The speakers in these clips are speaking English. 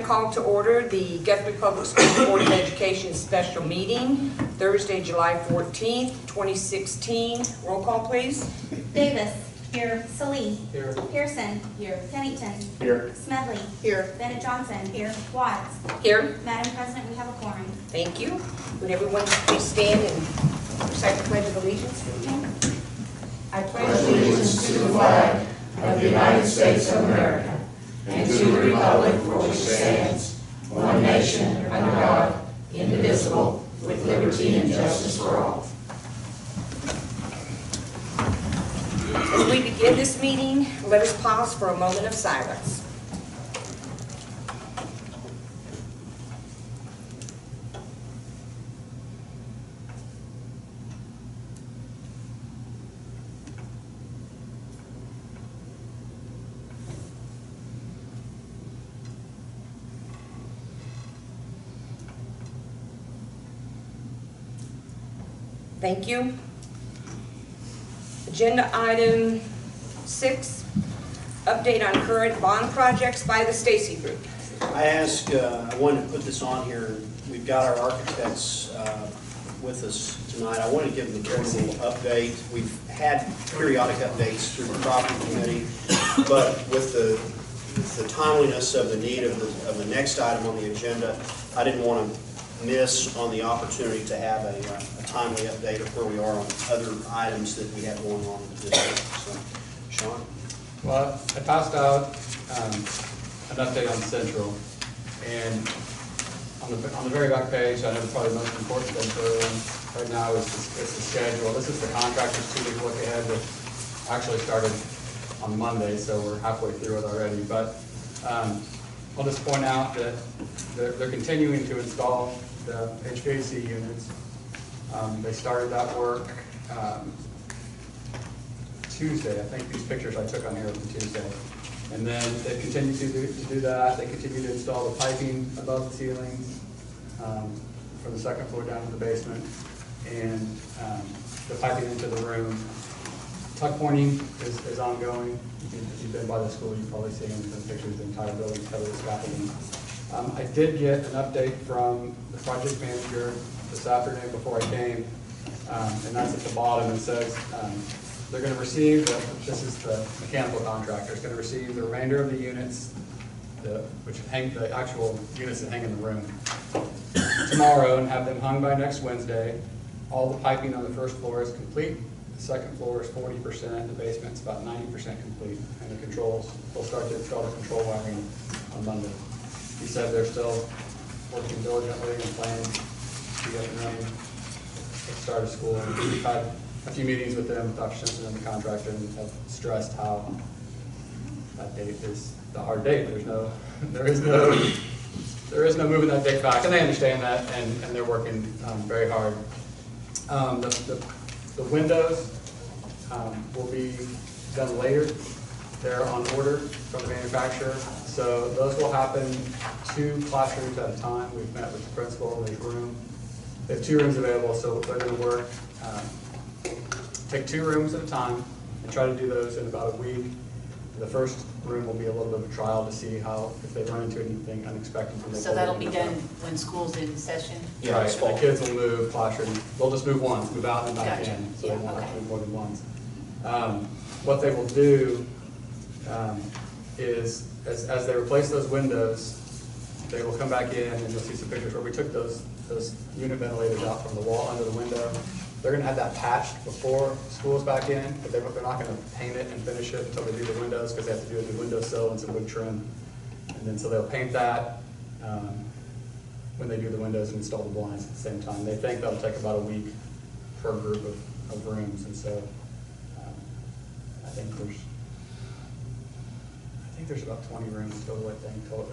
call to order the Guthrie Public Schools Board of Education special meeting, Thursday, July 14th, 2016. Roll call, please. Davis. Here. Salee. Here. Pearson. Here. Pennington. Here. Smedley. Here. Bennett Johnson. Here. Watts. Here. Madam President, we have a quorum. Thank you. Would everyone please stand and recite the Pledge of Allegiance? I pledge allegiance to the flag of the United States of America and to the republic for which it stands, one nation, under God, indivisible, with liberty and justice for all. As we begin this meeting, let us pause for a moment of silence. Thank you. Agenda item 6, update on current bond projects by the Stacy Group. I wanted to put this on here. We've got our architects with us tonight. I wanted to give them a little update. We've had periodic updates through the property committee, but with the timeliness of the need of the next item on the agenda, I didn't want to miss on the opportunity to have a timely update of where we are on other items that we have going on this week. So, Sean? Well, I passed out an update on Central, and on the very back page, I know probably the most important thing for everyone right now is the schedule. This is the contractor's 2-week look ahead that actually started on Monday, so we're halfway through it already. But I'll just point out that they're continuing to install the HVAC units. They started that work Tuesday. I think these pictures I took on here from Tuesday. And then they continue to do that. They continue to install the piping above the ceilings from the second floor down to the basement, and the piping into the room. Tuck pointing is ongoing. If you've been by the school, you've probably seen the pictures. The entire building is covered with scaffolding. I did get an update from the project manager this afternoon before I came, and that's at the bottom. It says they're going to receive, this is the mechanical contractor, is going to receive the remainder of the units, which hang, the actual units that hang in the room, tomorrow, and have them hung by next Wednesday. All the piping on the first floor is complete. The second floor is 40%, the basement's about 90% complete, and the controls, they'll start to install the control wiring on Monday. He said they're still working diligently and planning to get them running at the start of school. And we've had a few meetings with them, Dr. Simpson and the contractor, and have stressed how that date is the hard date. There is no moving that date back, and they understand that, and they're working very hard. The windows will be done later. They're on order from the manufacturer, so those will happen 2 classrooms at a time. We've met with the principal in the room. They have 2 rooms available, so they're going to work. Take 2 rooms at a time and try to do those in about a week. The first room will be a little bit of a trial to see if they run into anything unexpected. So that'll be done when school's in session? Yeah, right. The kids will move classrooms. They'll just move once, move out and back Gotcha. in. So Yeah, they won't have okay. to move more than once. What they will do is, as they replace those windows, they will come back in, and you'll see some pictures where we took those unit ventilators out from the wall under the window. They're going to have that patched before school's back in, but they're not going to paint it and finish it until they do the windows, because they have to do a new windowsill and some wood trim. And then so they'll paint that when they do the windows and install the blinds at the same time. They think that'll take about a week per group of rooms, and so I think there's about 20 rooms total, I think, total.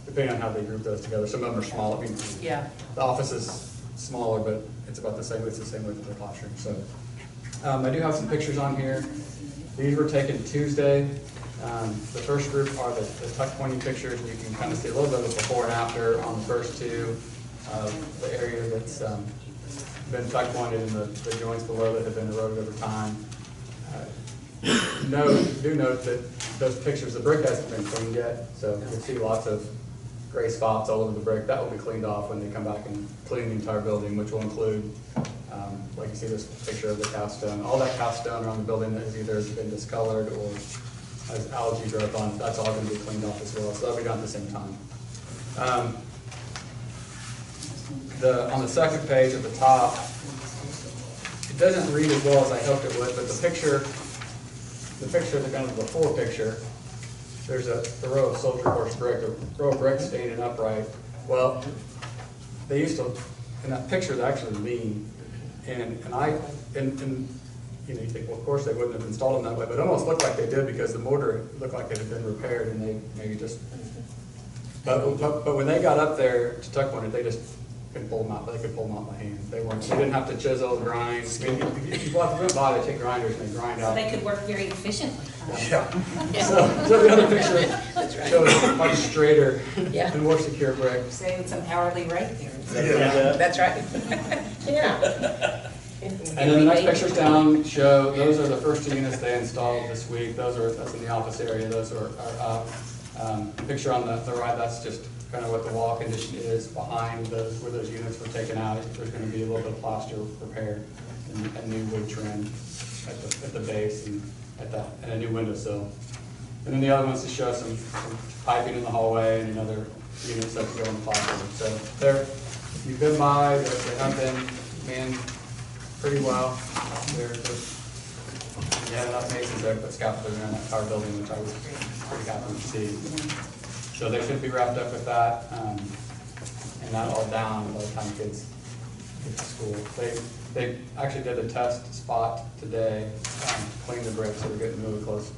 Depending on how they group those together. Some of them are small. I mean, Yeah. the office is smaller, but it's about the same width as the classroom. So I do have some pictures on here. These were taken Tuesday. The first group are the tuck pointing pictures, and you can kind of see a little bit of before and after on the first 2 of the area that's been tuck pointed and the joints below that have been eroded over time. Do note that those pictures, the brick hasn't been cleaned yet, so you'll see lots of gray spots all over the brick. That will be cleaned off when they come back and clean the entire building, which will include, like you see this picture of the capstone. All that capstone around the building that has either been discolored or has algae growth on it, that's all going to be cleaned off as well, so that'll be done at the same time. On the second page at the top, it doesn't read as well as I hoped it would, but the picture, the kind of the before picture, there's a row of soldier horse brick, a row of brick standing upright. Well, they used to, in that picture, they're actually lean. And you know, you think, well, of course they wouldn't have installed them that way, but it almost looked like they did because the mortar looked like it had been repaired and they maybe just, but when they got up there to tuck one, they just couldn't pull them out, they could pull them out by hand. They didn't have to chisel, grind. I mean, if you went by, they take grinders and they grind So out. they could work very efficiently. Yeah. So the other picture shows a much straighter Yeah. and more secure brick. Saving some hourly rate there. That's right. Yeah. And then the next pictures down show, those are the first 2 units they installed this week. That's in the office area, those are up. The picture on the right, that's just kind of what the wall condition is behind those, where those units were taken out. There's going to be a little bit of plaster repaired and new wood trim at the base and and a new windowsill. And then the other ones to show some piping in the hallway and another units that can go in the classroom. So if you've been by, they have been manned pretty well. They had enough masons there to put scaffolding around that entire building, which I was pretty happy to see. So they should be wrapped up with that, and that all down by the time kids get to school. They actually did a test spot today, clean the bricks, so they're getting really close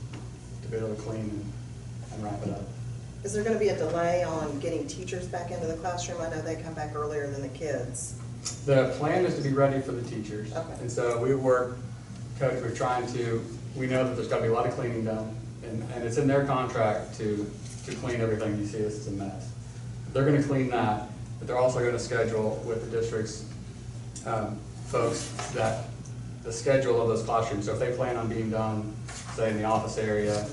to be able to clean and wrap it up. Is there going to be a delay on getting teachers back into the classroom? I know they come back earlier than the kids. The plan is to be ready for the teachers. Okay. And so we work, Cody, we know that there's got to be a lot of cleaning done, and it's in their contract to clean everything. You see this is a mess. They're going to clean that, but they're also going to schedule with the district's folks that the schedule of those classrooms. So if they plan on being done, say in the office area,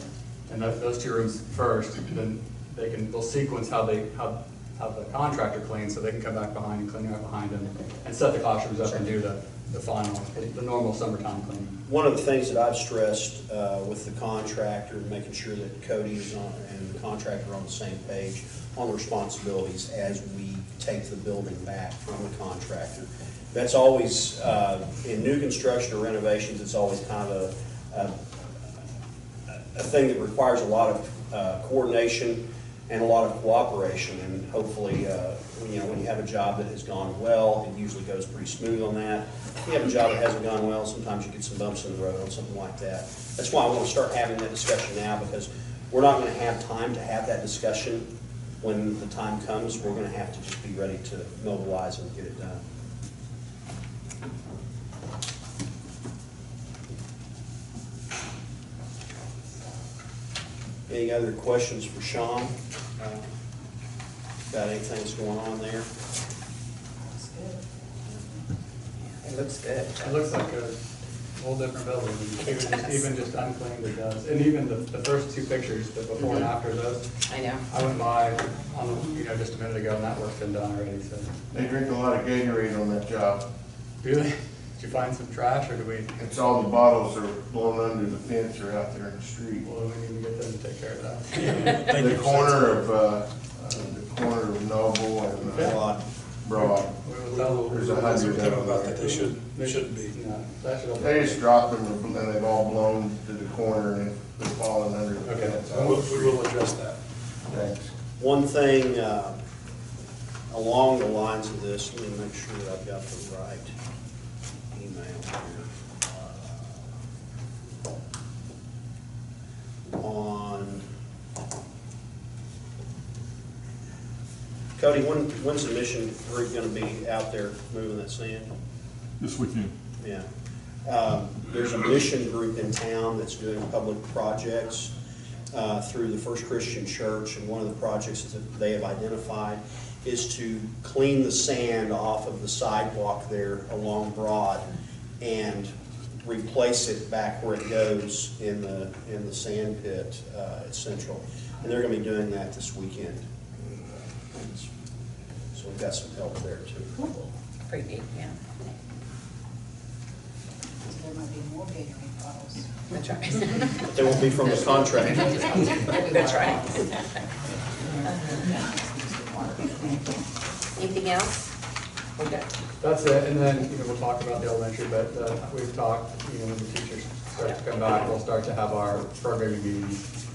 and those 2 rooms first, then they'll sequence how the contractor cleans, so they can come back behind and clean right behind them and set the classrooms up and do the final, the normal summertime cleaning. One of the things that I've stressed with the contractor, making sure that Cody is and the contractor are on the same page on the responsibilities as we take the building back from the contractor. That's always, in new construction or renovations, it's always kind of a thing that requires a lot of coordination and a lot of cooperation, and hopefully, when you have a job that has gone well, it usually goes pretty smooth on that. If you have a job that hasn't gone well, sometimes you get some bumps in the road on something like that. That's why I want to start having that discussion now, because we're not going to have time to have that discussion when the time comes. We're going to have to just be ready to mobilize and get it done. Any other questions for Sean? Got anything that's going on there? It looks good. It looks like a whole different building, even just uncleaned it does. And even the first 2 pictures, the before and after those, I know. I went by just a minute ago and that work's been done already, so. They drink a lot of Gatorade on that job. Really? Did you find some trash or do we, It's all the bottles are blown under the fence or out there in the street. well, we need to get them to take care of that. The corner of Noble and Broad. We will tell them. There's 100 of them. about that they shouldn't be. No, that should. They just dropped them and they've all blown to the corner and they're falling under the Okay. fence. We will address that. Thanks. One thing along the lines of this, let me make sure that I've got the right email here. On Cody, when's the mission group going to be out there moving that sand? This weekend. Yeah. There's a mission group in town that's doing public projects through the First Christian Church, and one of the projects that they have identified is to clean the sand off of the sidewalk there along Broad and replace it back where it goes in the sand pit at Central. And they're gonna be doing that this weekend. So we've got some help there too. Pretty neat, yeah. There might be more Gatorade bottles. That's right. But they won't be from the contract. That's right. Anything else? Okay. That's it, and then, we'll talk about the elementary, but we've talked, when the teachers start to come back, we'll start to have our programming meetings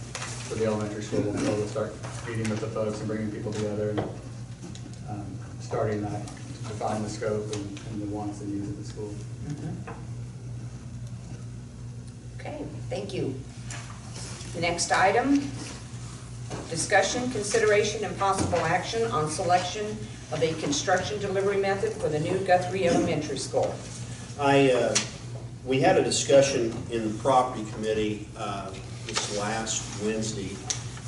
for the elementary school. We'll start meeting with the folks and bringing people together, and starting that, to define the scope and the wants and needs of the school. Okay, thank you. Next item, discussion, consideration, and possible action on selection of a construction delivery method for the new Guthrie Elementary School. We had a discussion in the property committee this last Wednesday.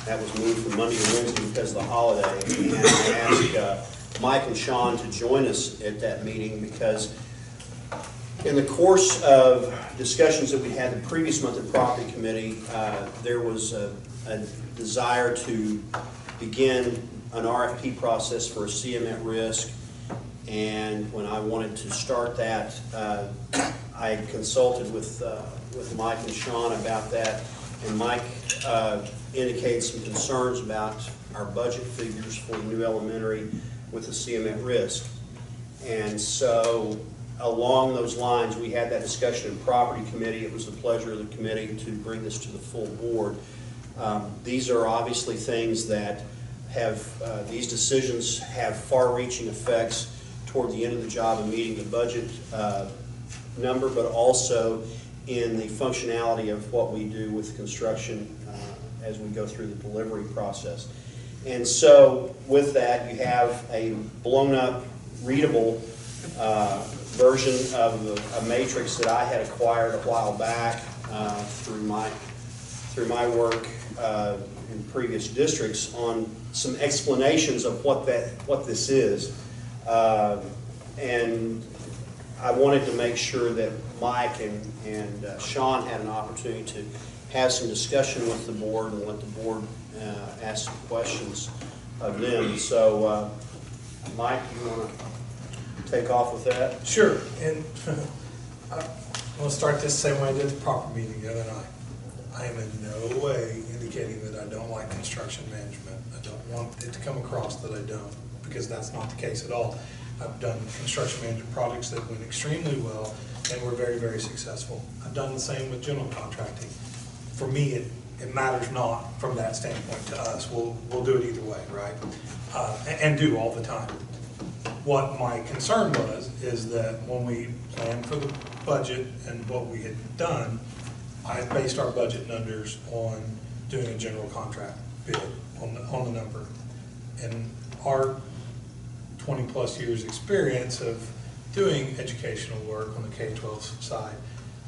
That was moved from Monday to Wednesday because of the holiday. And I asked Mike and Sean to join us at that meeting because in the course of discussions that we had the previous month at property committee, there was a desire to begin an RFP process for a CM at risk. And when I wanted to start that, I consulted with Mike and Sean about that. And Mike indicated some concerns about our budget figures for the new elementary with the CM at risk. And so along those lines, we had that discussion in property committee. It was the pleasure of the committee to bring this to the full board. These are obviously things that have, these decisions have far-reaching effects toward the end of the job and meeting the budget number, but also in the functionality of what we do with construction as we go through the delivery process. And so with that, you have a blown-up, readable version of a matrix that I had acquired a while back through my work in previous districts on some explanations of what this is. And I wanted to make sure that Mike and Sean had an opportunity to have some discussion with the board and let the board ask some questions of them. So, Mike, you want to take off with that? Sure, and I'm going to start this the same way I did the proper meeting the other night. I am in no way indicating that I don't like construction management. I don't want it to come across that I don't, because that's not the case at all. I've done construction management projects that went extremely well and were very, very successful. I've done the same with general contracting. For me, it matters not from that standpoint to us. We'll do it either way, right? And do all the time. What my concern is that when we planned for the budget and what we had done, I based our budget numbers on doing a general contract bid on the number. And our 20-plus years experience of doing educational work on the K-12 side,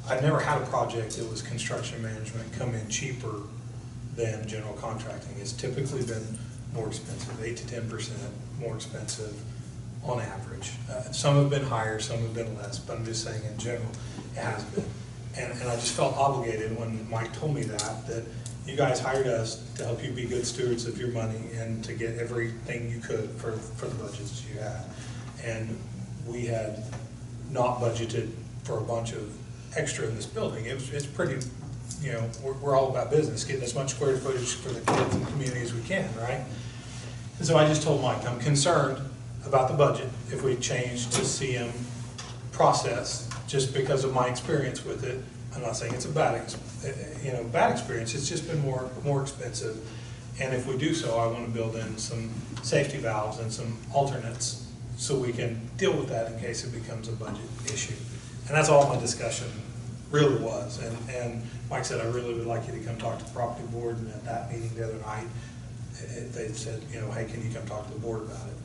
I've never had a project that was construction management come in cheaper than general contracting. It's typically been more expensive, 8 to 10% more expensive on average. Some have been higher, some have been less, but I'm just saying in general, it has been. And I just felt obligated when Mike told me that you guys hired us to help you be good stewards of your money and to get everything you could for the budgets you had. And we had not budgeted for a bunch of extra in this building. It's pretty, we're all about business, getting as much square footage for the kids and community as we can, right? And so I just told Mike, I'm concerned about the budget if we change to CM process, just because of my experience with it. I'm not saying it's a bad experience. It's just been more expensive. And if we do so, I want to build in some safety valves and some alternates so we can deal with that in case it becomes a budget issue. And that's all my discussion really was. And Mike said, I really would like you to come talk to the property board. And at that meeting the other night, they said, hey, can you come talk to the board about it?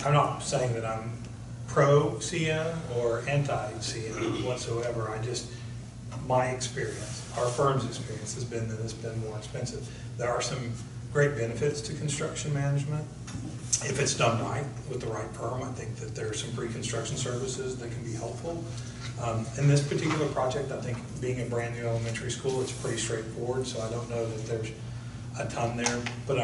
I'm not saying that I'm pro-CM or anti-CM whatsoever. My experience, our firm's experience has been that it's been more expensive. There are some great benefits to construction management. if it's done right with the right firm, I think that there are some pre-construction services that can be helpful. In this particular project, I think being a brand new elementary school, it's pretty straightforward, so I don't know that there's a ton there. But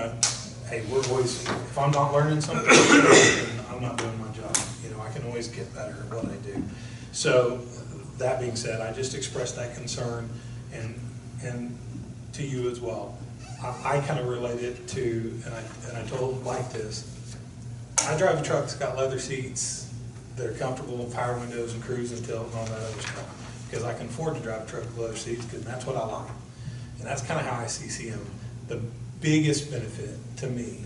hey, we're always, if I'm not learning something, then I'm not doing my job. You know, I can always get better at what I do. So that being said, I just expressed that concern and to you as well. I kind of relate it to, and I told Mike this, I drive a truck that's got leather seats, they're comfortable, power windows and cruising tilt and all that other stuff. Because I can afford to drive a truck with leather seats, because that's what I like. And that's kind of how I see CM. The biggest benefit to me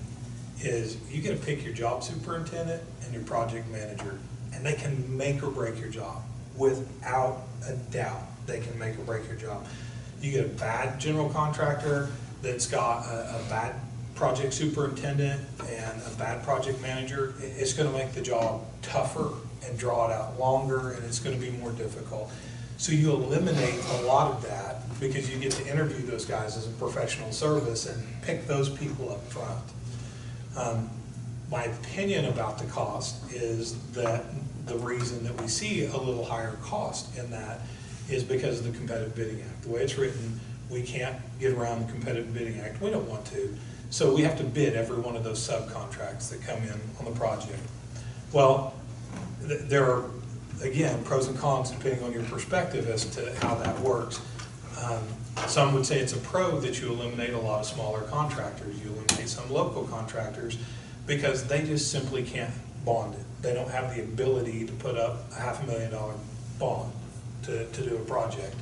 is you get to pick your job superintendent and your project manager, and they can make or break your job. Without a doubt, they can make or break your job. You get a bad general contractor that's got a bad project superintendent and a bad project manager, it's going to make the job tougher and draw it out longer, and it's going to be more difficult. So you eliminate a lot of that because you get to interview those guys as a professional service and pick those people up front. My opinion about the cost is that the reason that we see a little higher cost in that is because of the Competitive Bidding Act. The way it's written, we can't get around the Competitive Bidding Act. We don't want to. So we have to bid every one of those subcontracts that come in on the project. Well, there are, again, pros and cons depending on your perspective as to how that works. Some would say it's a pro that you eliminate a lot of smaller contractors. You eliminate some local contractors because they just simply can't bond it. They don't have the ability to put up a $500,000 bond to do a project.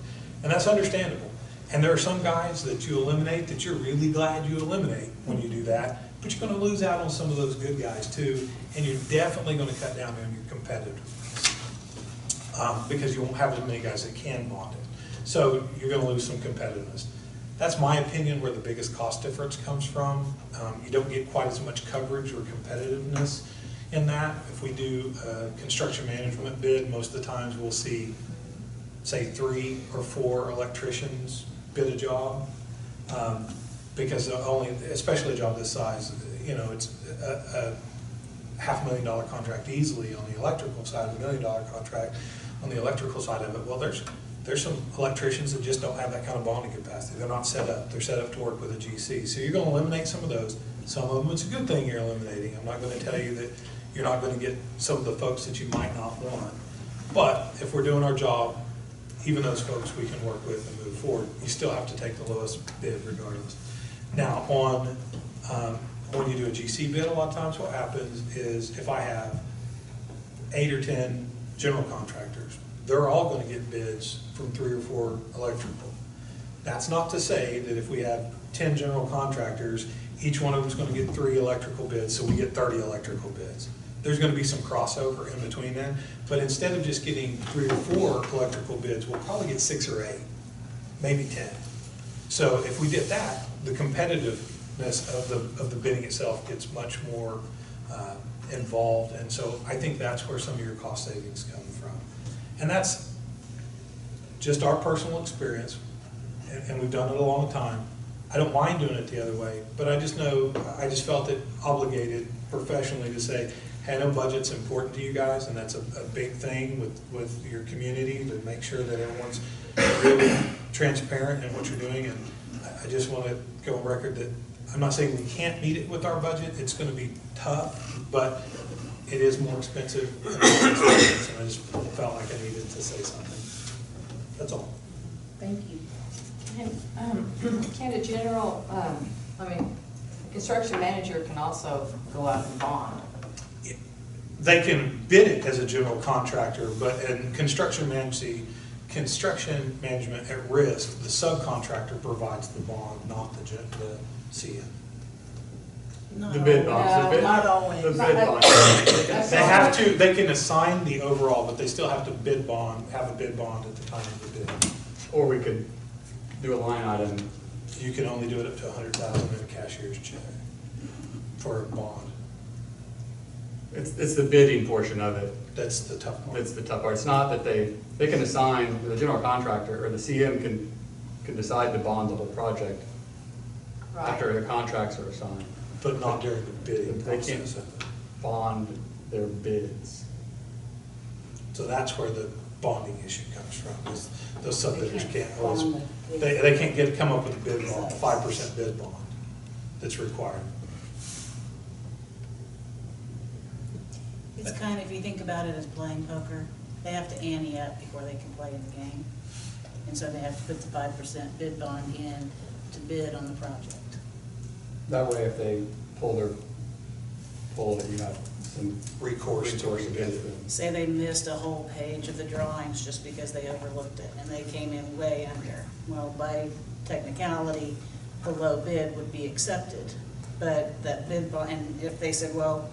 And that's understandable. And there are some guys that you eliminate that you're really glad you eliminate when you do that, but you're going to lose out on some of those good guys too, and you're definitely going to cut down on your competitiveness because you won't have as many guys that can bond it. So you're going to lose some competitiveness. That's my opinion where the biggest cost difference comes from. You don't get quite as much coverage or competitiveness in that. If we do a construction management bid, most of the times we'll see, say, 3 or 4 electricians bid a job, because only, especially a job this size, you know, it's a $500,000 contract easily on the electrical side, $1 million contract on the electrical side of it. Well, there's some electricians that just don't have that kind of bonding capacity. They're not set up. They're set up to work with a GC. So you're going to eliminate some of those. Some of them, it's a good thing you're eliminating. I'm not going to tell you that you're not going to get some of the folks that you might not want. But if we're doing our job, even those folks we can work with and move forward, you still have to take the lowest bid regardless. Now, when you do a GC bid, a lot of times what happens is if I have 8 or 10 general contractors, they're all going to get bids from 3 or 4 electrical. That's not to say that if we have 10 general contractors, each one of them is going to get 3 electrical bids, so we get 30 electrical bids. There's going to be some crossover in between that, but instead of just getting 3 or 4 electrical bids, we'll probably get 6 or 8, maybe 10. So if we did that, the competitiveness of the bidding itself gets much more involved, and so I think that's where some of your cost savings come from. And that's just our personal experience, and we've done it a long time. I don't mind doing it the other way, but I just know, I just felt it obligated professionally to say, hey, I know budget's important to you guys, and that's a big thing with your community, to make sure that everyone's really transparent in what you're doing. And I just want to go on record that I'm not saying we can't meet it with our budget. It's going to be tough, but it is more expensive. And I just felt like I needed to say something. That's all. Thank you. Can a general, a construction manager can also go out and bond? They can bid it as a general contractor, but in construction management at risk, the subcontractor provides the bond, not the CM. The bid bonds, the Not always. bid bonds. They have to, they can assign the overall, but they still have to bid bond, have a bid bond at the time of the bid. Or we could do a line item. You can only do it up to $100,000 in a cashier's check for a bond. It's the bidding portion of it. That's the tough part. That's the tough part. It's not that they can assign, the general contractor or the CM can decide to bond the whole project Right. after the contracts are assigned. but not during the bidding They can't process. bond their bids. So that's where the bonding issue comes from, is those sub-bidders can't always, bond the- they can't come up with a bid bond, 5% bid bond that's required. It's kind of, if you think about it as playing poker, they have to ante up before they can play in the game. And so they have to put the 5% bid bond in to bid on the project. That way, if they pull it, you have some Recourse towards the bid. against them. Say they missed a whole page of the drawings just because they overlooked it and they came in way under. Well, by technicality, the low bid would be accepted. But that bid bond, and if they said, well,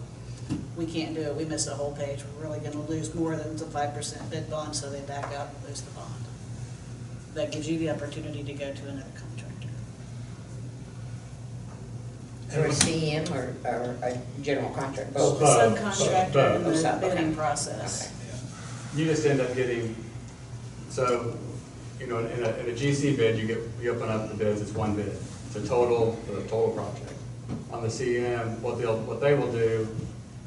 we can't do it, we missed a whole page, we're really gonna lose more than the 5% bid bond, so they back out and lose the bond. That gives you the opportunity to go to another contractor. Or a CM or a general contract, The both? subcontractor in Both. the Okay. bidding process. You just end up getting, so, in a GC bid, you open up the bids, it's one bid. It's a total project. On the CM, what they will do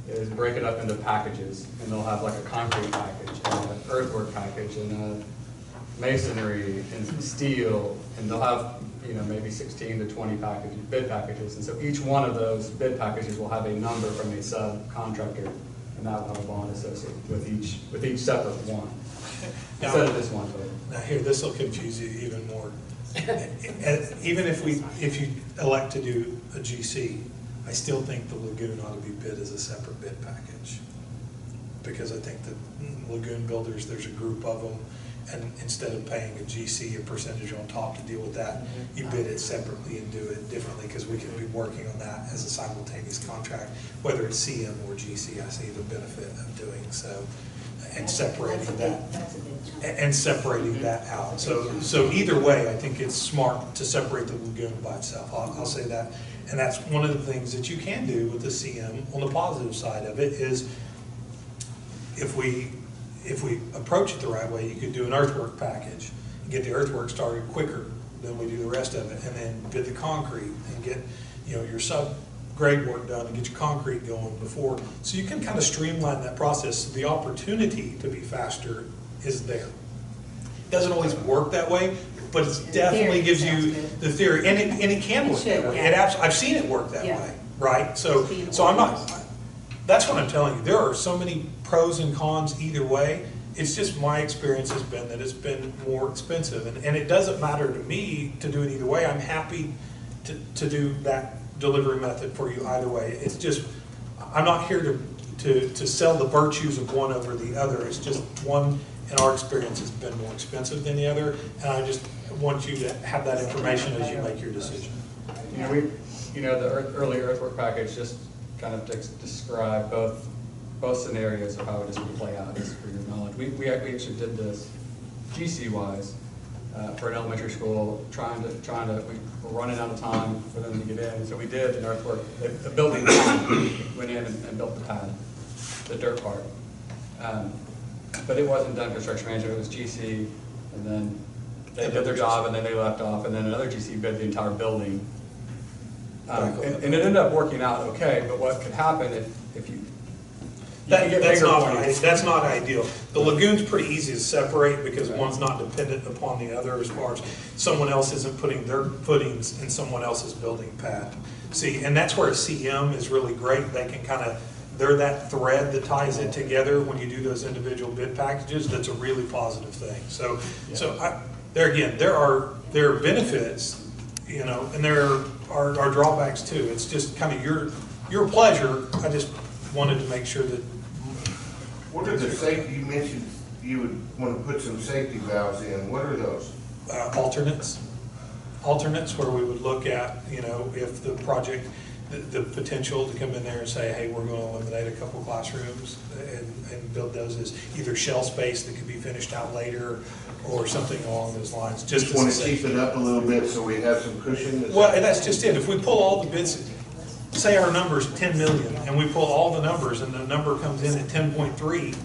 is break it up into packages, and they'll have like a concrete package, and an earthwork package, and a masonry, and steel, and they'll have, maybe 16 to 20 bid packages, and so each one of those bid packages will have a number from a subcontractor, and that will have a bond associated with each separate one, instead of this one total. Now here, this will confuse you even more. Even if you elect to do a GC, I still think the lagoon ought to be bid as a separate bid package. Because I think that lagoon builders, there's a group of them, and instead of paying a GC a percentage on top to deal with that, you bid it separately and do it differently, because we can be working on that as a simultaneous contract, whether it's CM or GC. I see the benefit of doing so, and separating that. And separating that out. So either way, I think it's smart to separate the lagoon by itself. I'll say that. And that's one of the things that you can do with the CM on the positive side of it is if we approach it the right way, you could do an earthwork package and get the earthwork started quicker than we do the rest of it, and then bid the concrete and get, your sub-grade work done and get your concrete going before. So you can kind of streamline that process. The opportunity to be faster is there. It doesn't always work that way, but it definitely gives you the theory, and it can work that way. I've seen it work that way, right? So I'm not, that's what I'm telling you. There are so many pros and cons either way. It's just my experience has been that it's been more expensive, and it doesn't matter to me to do it either way. I'm happy to do that delivery method for you either way. It's just, I'm not here to sell the virtues of one over the other. It's just one, in our experience, has been more expensive than the other, and I just want you to have that information as you make your decision. The early earthwork package just kind of describe both scenarios of how this would play out, just for your knowledge. We actually did this GC-wise for an elementary school, trying to, we were running out of time for them to get in, so we did an earthwork, the building went in and built the pad, the dirt part. But it wasn't done construction management, it was GC, and then they did their job, and then they left off, and then another GC bid the entire building. And it ended up working out okay, but what could happen if you can get That's bigger not ones. that's not ideal. The lagoon's pretty easy to separate because one's not dependent upon the other as far as someone else isn't putting their footings in someone else's building pad. See, and that's where a CM is really great. They can they're that thread that ties it together when you do those individual bid packages. That's a really positive thing. So there are benefits, and there are drawbacks too. It's just kind of your pleasure. I just wanted to make sure that. What are the safety, you mentioned you would want to put some safety valves in, what are those? Alternates where we would look at, if the project, the potential to come in there and say, hey, we're going to eliminate a couple classrooms and build those as either shell space that could be finished out later or something along those lines. Just want to keep it up a little bit so we have some cushion? Well, and that's just it. If we pull all the bids, say our number's 10 million, and we pull all the numbers and the number comes in at 10.3,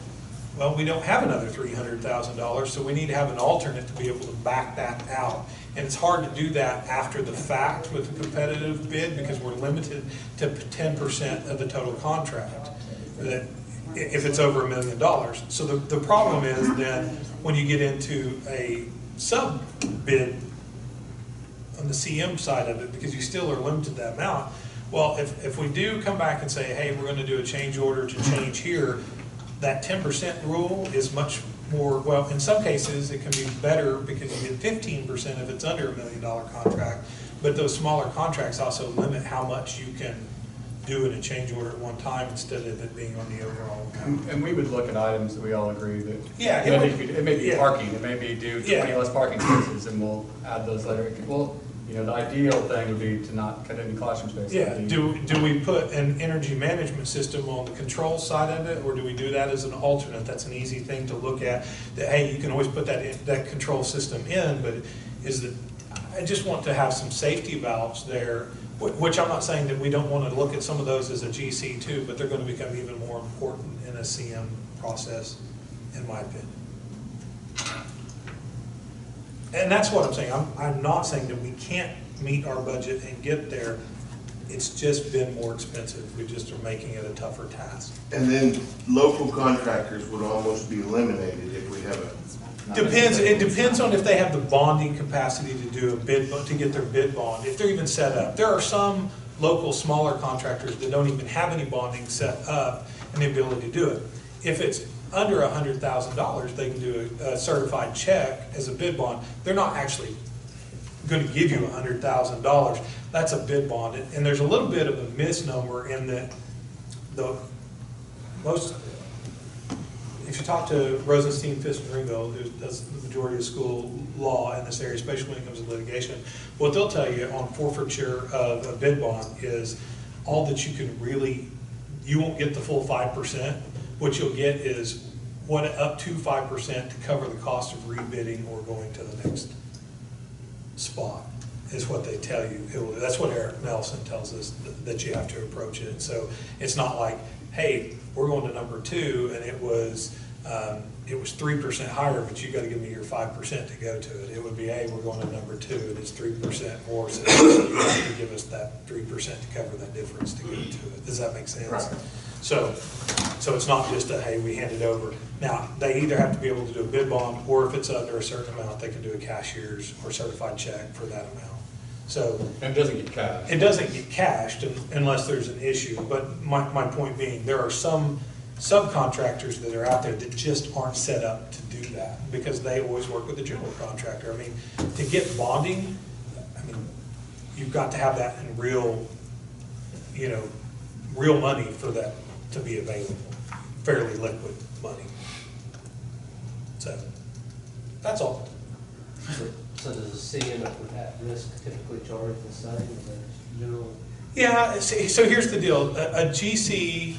Well, we don't have another $300,000, so we need to have an alternate to be able to back that out. And it's hard to do that after the fact with a competitive bid because we're limited to 10% of the total contract, that if it's over $1 million. So the problem is then when you get into a sub bid on the CM side of it, because you still are limited to that amount. Well, if we do come back and say, hey, we're going to do a change order to change here, that 10% rule is much more, well, in some cases, it can be better because you get 15% if it's under $1 million contract, but those smaller contracts also limit how much you can do in a change order at one time instead of it being on the overall account. And we would look at items that we all agree that. Yeah, It may be yeah. parking, it may be do 20 Yeah. less parking spaces, and we'll add those later. Well, you know, the ideal thing would be to not cut any classroom space. Yeah, do we put an energy management system on the control side of it, or do we do that as an alternate? That's an easy thing to look at, that, hey, you can always put that control system in, but is that, I just want to have some safety valves there, which I'm not saying that we don't want to look at some of those as a GC too, but they're going to become even more important in a CM process, in my opinion. And that's what I'm saying. I'm not saying that we can't meet our budget and get there. It's just been more expensive. We just are making it a tougher task. And then local contractors would almost be eliminated if we have a. Depends, it depends on if they have the bonding capacity to do a bid, to get their bid bond, if they're even set up. There are some local smaller contractors that don't even have any bonding set up and the ability to do it. If it's under $100,000, they can do a certified check as a bid bond. They're not actually going to give you $100,000. That's a bid bond. And there's a little bit of a misnomer in that if you talk to Rosenstein, Fisk, and Greenville, who does the majority of school law in this area, especially when it comes to litigation, what they'll tell you on forfeiture of a bid bond is all that you can really, you won't get the full 5%. What you'll get is up to 5% to cover the cost of rebidding or going to the next spot, is what they tell you. That's what Eric Nelson tells us, that you have to approach it. So it's not like, hey, we're going to number 2 and it was 3% higher, but you got to give me your 5% to go to it. It would be, hey, we're going to number 2 and it's 3% more, so you have to give us that 3% to cover that difference to go to it. Does that make sense? Right. So it's not just a, hey, we hand it over. Now, they either have to be able to do a bid bond, or if it's under a certain amount, they can do a cashier's or certified check for that amount. So And it doesn't get cashed. it doesn't get cashed unless there's an issue. But my point being, there are some subcontractors that are out there that just aren't set up to do that because they always work with the general contractor. I mean, to get bonding, I mean, you've got to have that in real money for that to be available, fairly liquid money. So that's all. So does a CM at risk typically charge the same as a general? Yeah, so here's the deal. A GC,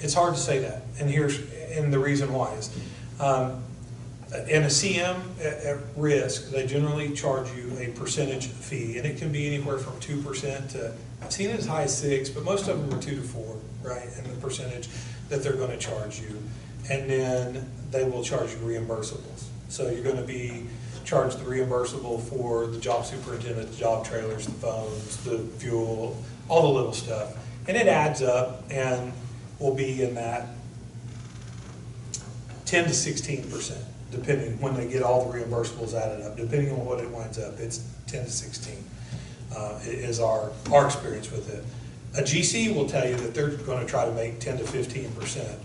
it's hard to say that, and the reason why is, in a CM at risk, they generally charge you a percentage fee, and it can be anywhere from 2% to, I've seen it as high as 6%, but most of them are 2 to 4, right, in the percentage that they're going to charge you. And then they will charge you reimbursables. So you're going to be charged the reimbursable for the job superintendent, the job trailers, the phones, the fuel, all the little stuff. And it adds up and will be in that 10 to 16%, depending when they get all the reimbursables added up. Depending on what it winds up, it's 10 to 16 is our experience with it. A GC will tell you that they're going to try to make 10 to 15%,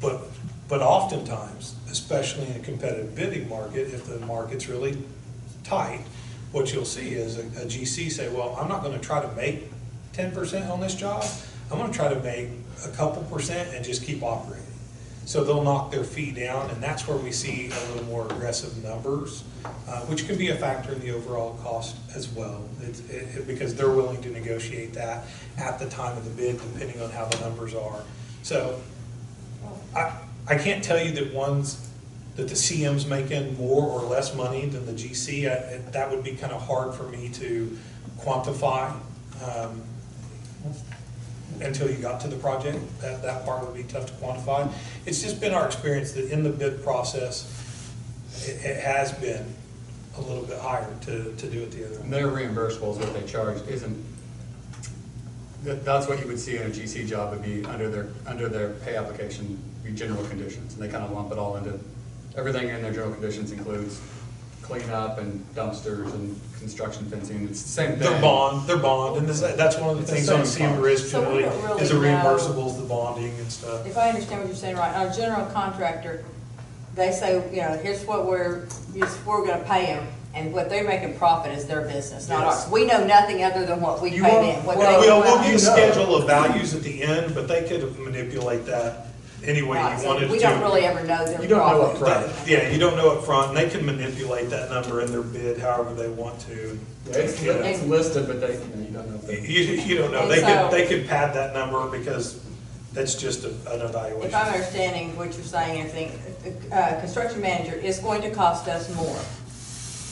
but oftentimes, especially in a competitive bidding market, if the market's really tight, what you'll see is a GC say, well, I'm not going to try to make 10% on this job. I'm going to try to make a couple percent and just keep operating. So they'll knock their fee down, and that's where we see a little more aggressive numbers, which can be a factor in the overall cost as well, because they're willing to negotiate that at the time of the bid, depending on how the numbers are. So I can't tell you that the CM's making more or less money than the GC. That would be kind of hard for me to quantify. until you got to the project. That part would be tough to quantify. It's just been our experience that in the bid process, it has been a little bit higher to do it the other way. And their reimbursable is what they charge, that's what you would see in a GC job, would be under their pay application, be general conditions. And they kind of lump it all into, everything in their general conditions includes cleanup and dumpsters and construction fencing. It's the same thing. Their bond, and that's one of the It's the things on same CM risk So we generally, don't really is the know. reimbursables, the bonding and stuff. If I understand what you're saying right, our general contractor, they say, here's what we're gonna pay them, and what they're making profit is their business, not Yes. ours. We know nothing other than what we You pay won't- them. What Well, they- we'll give you a know. schedule of values at the end, but they could manipulate that any way Right, you so wanted to. we don't really ever know their You don't know profit. up front. Yeah, you don't know up front, and they can manipulate that number in their bid however they want to. Yeah, it's listed, but you don't know if they. You don't know, And they so- could pad that number because that's just an evaluation. If I'm understanding what you're saying, I think, construction manager is going to cost us more,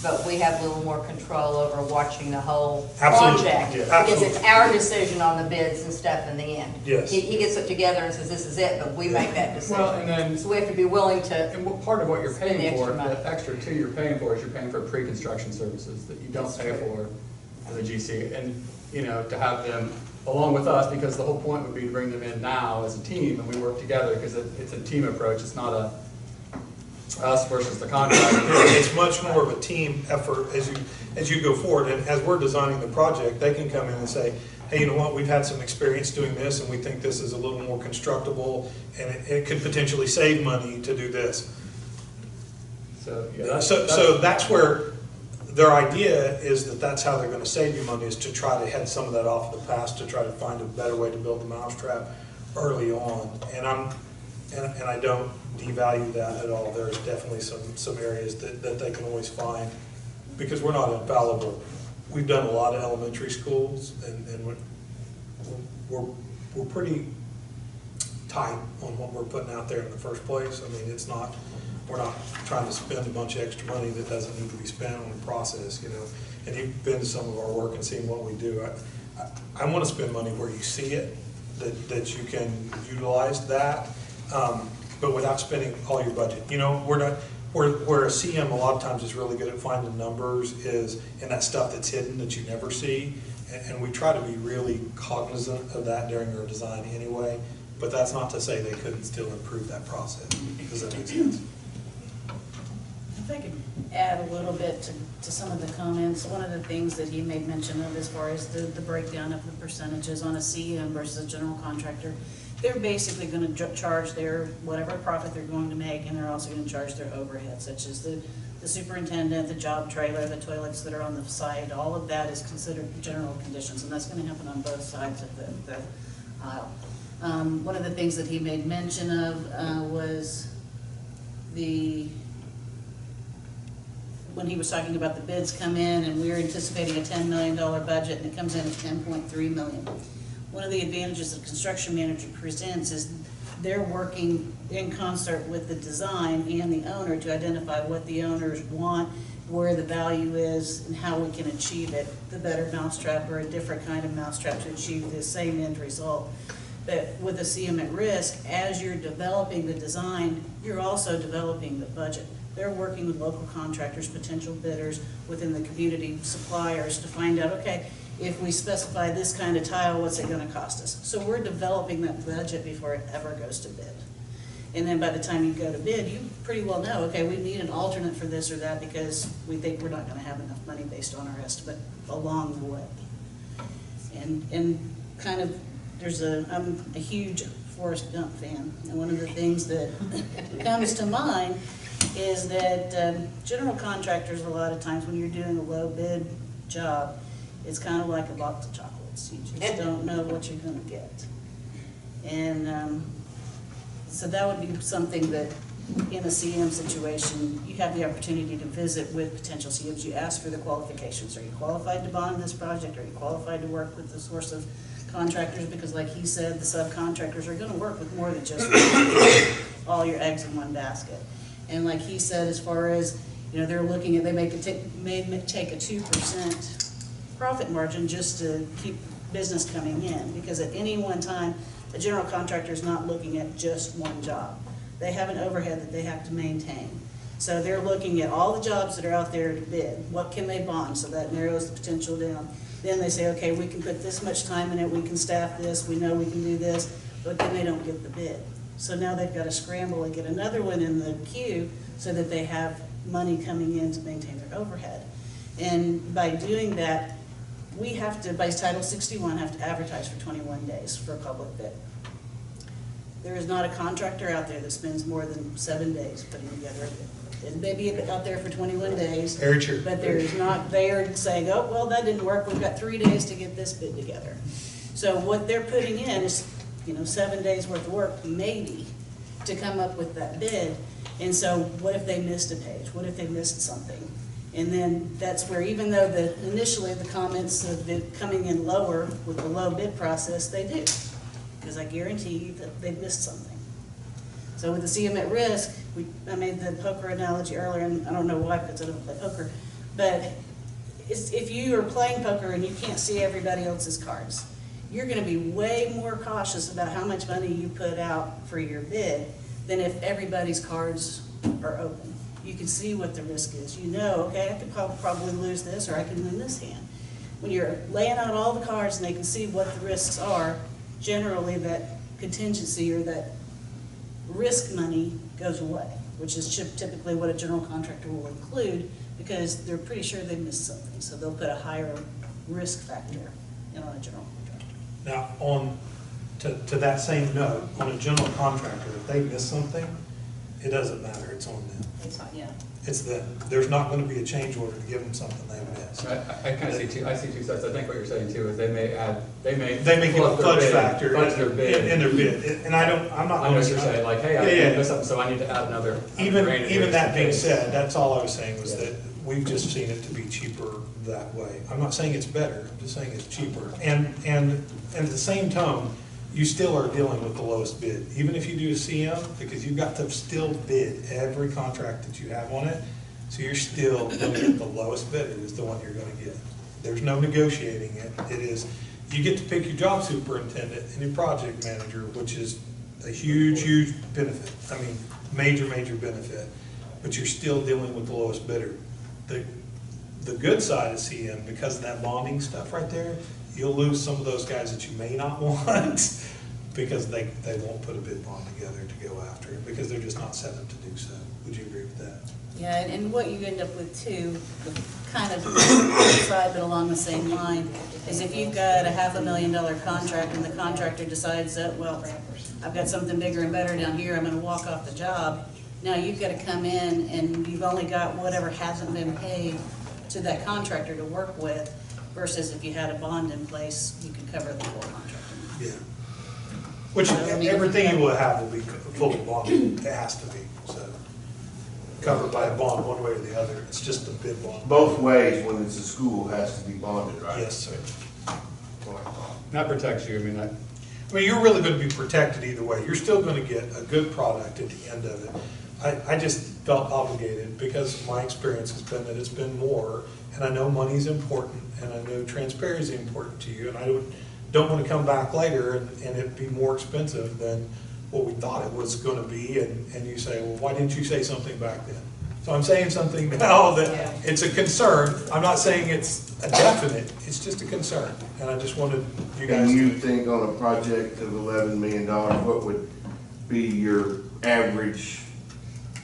but we have a little more control over watching the whole Absolutely, project. yeah, Because absolutely. it's our decision on the bids and stuff in the end. Yes. He gets it together and says, this is it, but we make that decision. Well, and then- So we have to be willing to, And part of what you're Spend the paying for, extra money. the extra too you're paying for is you're paying for pre-construction services that you don't pay for as a GC. And, to have them along with us, because the whole point would be to bring them in now as a team and we work together because it's a team approach. It's not a us versus the contractor. It's much more of a team effort as you go forward, and as we're designing the project, they can come in and say, hey, you know what, we've had some experience doing this, and we think this is a little more constructible, and it could potentially save money to do this. So, yeah, So that's where their idea is that's how they're gonna save you money, is to try to head some of that off the past, to try to find a better way to build the mousetrap early on. And I don't devalue that at all. There's definitely some areas that they can always find, because we're not infallible. We've done a lot of elementary schools, and we're pretty tight on what we're putting out there in the first place. I mean, we're not trying to spend a bunch of extra money that doesn't need to be spent on the process, And you've been to some of our work and seen what we do. I want to spend money where you see it, that you can utilize that, but without spending all your budget. Where a CM a lot of times is really good at finding numbers is in that stuff that's hidden that you never see. And we try to be really cognizant of that during our design anyway, but that's not to say they couldn't still improve that process. Does that make sense? If I could add a little bit to some of the comments, one of the things that he made mention of as far as the breakdown of the percentages on a CM versus a general contractor, they're basically gonna charge their, whatever profit they're going to make, and they're also gonna charge their overhead, such as the superintendent, the job trailer, the toilets that are on the site, all of that is considered general conditions, and that's gonna happen on both sides of the aisle. One of the things that he made mention of was when he was talking about the bids come in and we're anticipating a $10 million budget and it comes in at $10.3 million. One of the advantages that construction manager presents is they're working in concert with the design and the owner to identify what the owners want, where the value is, and how we can achieve it, the better mousetrap or a different kind of mousetrap to achieve the same end result. But with a CM at risk, as you're developing the design, you're also developing the budget. They're working with local contractors, potential bidders within the community, suppliers, to find out, okay, if we specify this kind of tile, what's it gonna cost us? So we're developing that budget before it ever goes to bid. And then by the time you go to bid, you pretty well know, okay, we need an alternate for this or that because we think we're not gonna have enough money based on our estimate along the way. And kind of, I'm a huge Forrest Gump fan, and one of the things that comes to mind is that general contractors, a lot of times when you're doing a low bid job, it's kind of like a box of chocolates. You just don't know what you're gonna get. And so that would be something that in a CM situation, you have the opportunity to visit with potential CMs. You ask for the qualifications. Are you qualified to bond this project? Are you qualified to work with the source of contractors? Because like he said, the subcontractors are gonna work with more than just all your eggs in one basket. And like he said, as far as, they're looking at, they may take a 2% profit margin just to keep business coming in, because at any one time, a general contractor is not looking at just one job. They have an overhead that they have to maintain. So they're looking at all the jobs that are out there to bid. What can they bond? So that narrows the potential down. Then they say, okay, we can put this much time in it, we can staff this, we know we can do this, but then they don't get the bid. So now they've got to scramble and get another one in the queue so that they have money coming in to maintain their overhead. And by doing that, we have to, by Title 61, have to advertise for 21 days for a public bid. There is not a contractor out there that spends more than 7 days putting together a bid. It may be out there for 21 days. Very true. But there is not, they are saying, oh, well, that didn't work, we've got 3 days to get this bid together. So what they're putting in is, 7 days worth of work, maybe, to come up with that bid. And so what if they missed a page? What if they missed something? And then that's where, even though initially the comments of it coming in lower with the low bid process, they do. Because I guarantee you that they missed something. So with the CM at risk, I made the poker analogy earlier, and I don't know why, because I don't play poker, but if you are playing poker and you can't see everybody else's cards, you're going to be way more cautious about how much money you put out for your bid than if everybody's cards are open. You can see what the risk is. You know, okay, I could probably lose this, or I can win this hand. When you're laying out all the cards and they can see what the risks are, generally that contingency or that risk money goes away, which is typically what a general contractor will include, because they're pretty sure they missed something, so they'll put a higher risk factor in on a general contractor. Now, to that same note, on a general contractor, if they miss something, it doesn't matter, it's on them. It's not, yeah. It's them. There's not gonna be a change order to give them something they missed. I kind of see two sides. I think what you're saying too is they may give a fudge factor fudge their bid. in their bid, and I'm not. I know what you're saying, like, hey, I missed something, so I need to add another. Even that being said, that's all I was saying was that we've just seen it to be cheaper that way. I'm not saying it's better, I'm just saying it's cheaper. And at the same tone, you still are dealing with the lowest bid. Even if you do a CM, because you've got to still bid every contract that you have on it, so you're still going to get the lowest bidder is the one you're going to get. There's no negotiating it. It is, you get to pick your job superintendent and your project manager, which is a huge, huge benefit. I mean, major, major benefit. But you're still dealing with the lowest bidder. The good side of CM, because of that bonding stuff right there, you'll lose some of those guys that you may not want because they won't put a bid bond together to go after it because they're just not set up to do so. Would you agree with that? Yeah, and what you end up with too, kind of side but along the same line, is if you've got a $500,000 contract and the contractor decides that, well, I've got something bigger and better down here, I'm gonna walk off the job. Now you've got to come in and you've only got whatever hasn't been paid to that contractor to work with, versus if you had a bond in place, you could cover the full contract. Yeah. Which everything you will have will be fully bonded. It has to be, so. Covered by a bond one way or the other. It's just a bid bond. Both ways, when it's a school, has to be bonded, right? Yes, sir. That protects you, I mean, you're really going to be protected either way. You're still going to get a good product at the end of it. I just felt obligated because my experience has been that it's been more, and I know money's important, and I know transparency is important to you, and I don't want to come back later and it be more expensive than what we thought it was going to be, and you say, well, why didn't you say something back then? So I'm saying something now that it's a concern. I'm not saying it's a definite, it's just a concern, and I just wanted you guys to. And you think on a project of $11 million, what would be your average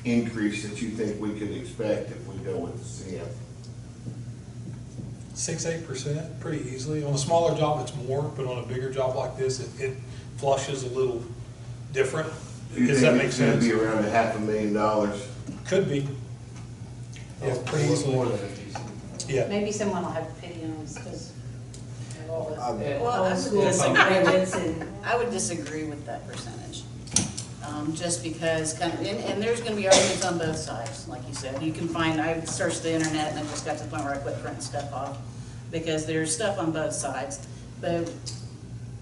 increase that you think we could expect if we go with the CM? 6-8%, pretty easily. On a smaller job, it's more, but on a bigger job like this, it flushes a little different. Does that make sense? Do you think it's going to be around $500,000? Could be. Yeah, pretty easily. More than a piece. Yeah. Maybe someone will have pity on us because of all this. Well, I would disagree with that percentage. Just because, and there's going to be arguments on both sides, like you said. You can find, I searched the internet and I just got to the point where I quit printing stuff off because there's stuff on both sides. But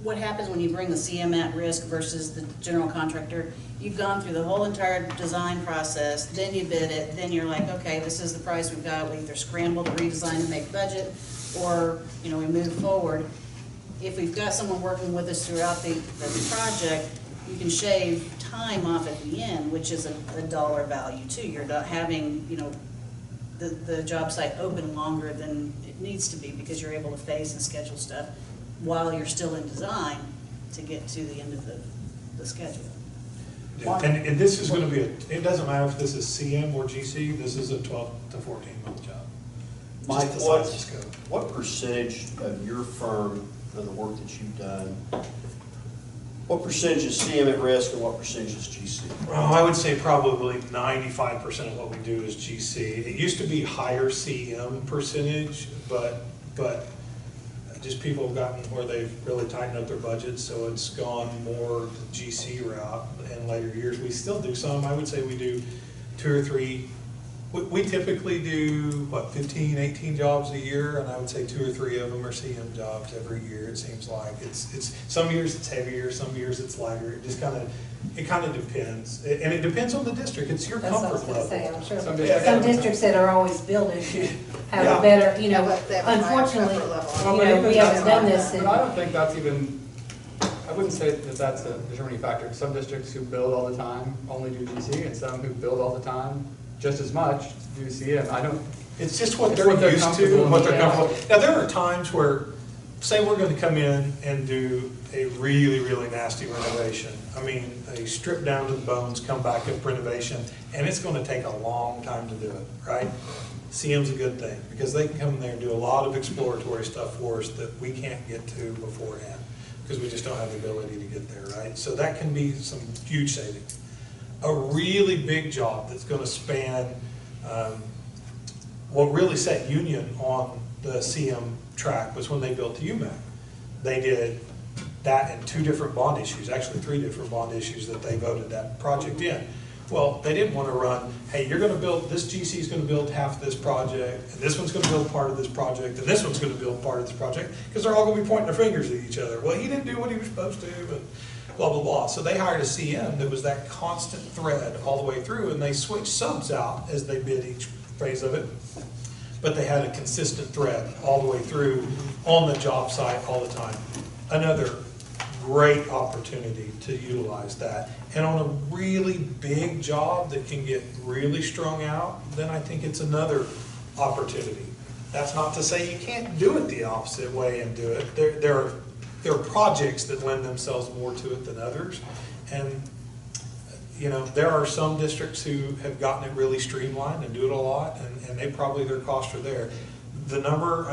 what happens when you bring the CM at risk versus the general contractor? You've gone through the whole entire design process, then you bid it, then you're like, okay, this is the price we've got. We either scramble to redesign and make budget, or we move forward. if we've got someone working with us throughout the project, you can shave time off at the end, which is a dollar value too. You're not having, you know, the job site open longer than it needs to be because you're able to phase and schedule stuff while you're still in design to get to the end of the schedule. Yeah, and this is gonna be, it doesn't matter if this is CM or GC, this is a 12 to 14 month job. Mike, Just the size of scope. what percentage of your firm, of the work that you've done, what percentage is CM at risk and what percentage is GC? Well, I would say probably 95% of what we do is GC. It used to be higher CM percentage, but just people have gotten where they've really tightened up their budgets, so it's gone more the GC route in later years. We still do some, I would say we do 2 or 3. We typically do, what, 15, 18 jobs a year, and I would say 2 or 3 of them are CM jobs every year, it seems like. It's some years it's heavier, some years it's lighter, it just kind of depends. And it depends on the district, it's your That's what I was comfort gonna say, level. I'm sure. Some Some districts that are always building should have Yeah. a better, you know, They have a higher unfortunately, comfort level. Well, you but know, even we haven't that's done not- this. But I don't think that's even, I wouldn't say that that's a determining factor. Some districts who build all the time only do GC, and some who build all the time just as much do CM. I don't, It's just what It's they're what they're used to, comfortable and what they're with. comfortable. Now, there are times where, say we're gonna come in and do a really, really nasty renovation. I mean, a strip down to the bones, come back up renovation, and it's gonna take a long time to do it, right? CM's a good thing, because they can come in there and do a lot of exploratory stuff for us that we can't get to beforehand, because we just don't have the ability to get there, right? So that can be some huge savings. A really big job that's gonna span, what really set Union on the CM track was when they built the UMAC. They did that in 2 different bond issues, actually 3 different bond issues that they voted that project in. Well, they didn't want to run, hey, you're gonna build, this GC is gonna build half of this project, and this one's gonna build part of this project, and this one's gonna build part of this project, because they're all gonna be pointing their fingers at each other. Well, he didn't do what he was supposed to, and blah, blah, blah. So they hired a CM that was that constant thread all the way through, and they switched subs out as they bid each phase of it. But they had a consistent thread all the way through on the job site all the time. Another great opportunity to utilize that. And on a really big job that can get really strung out, then I think it's another opportunity. That's not to say you can't do it the opposite way and do it. There are projects that lend themselves more to it than others. And you know, there are some districts who have gotten it really streamlined and do it a lot, and they probably, their costs are there. The number,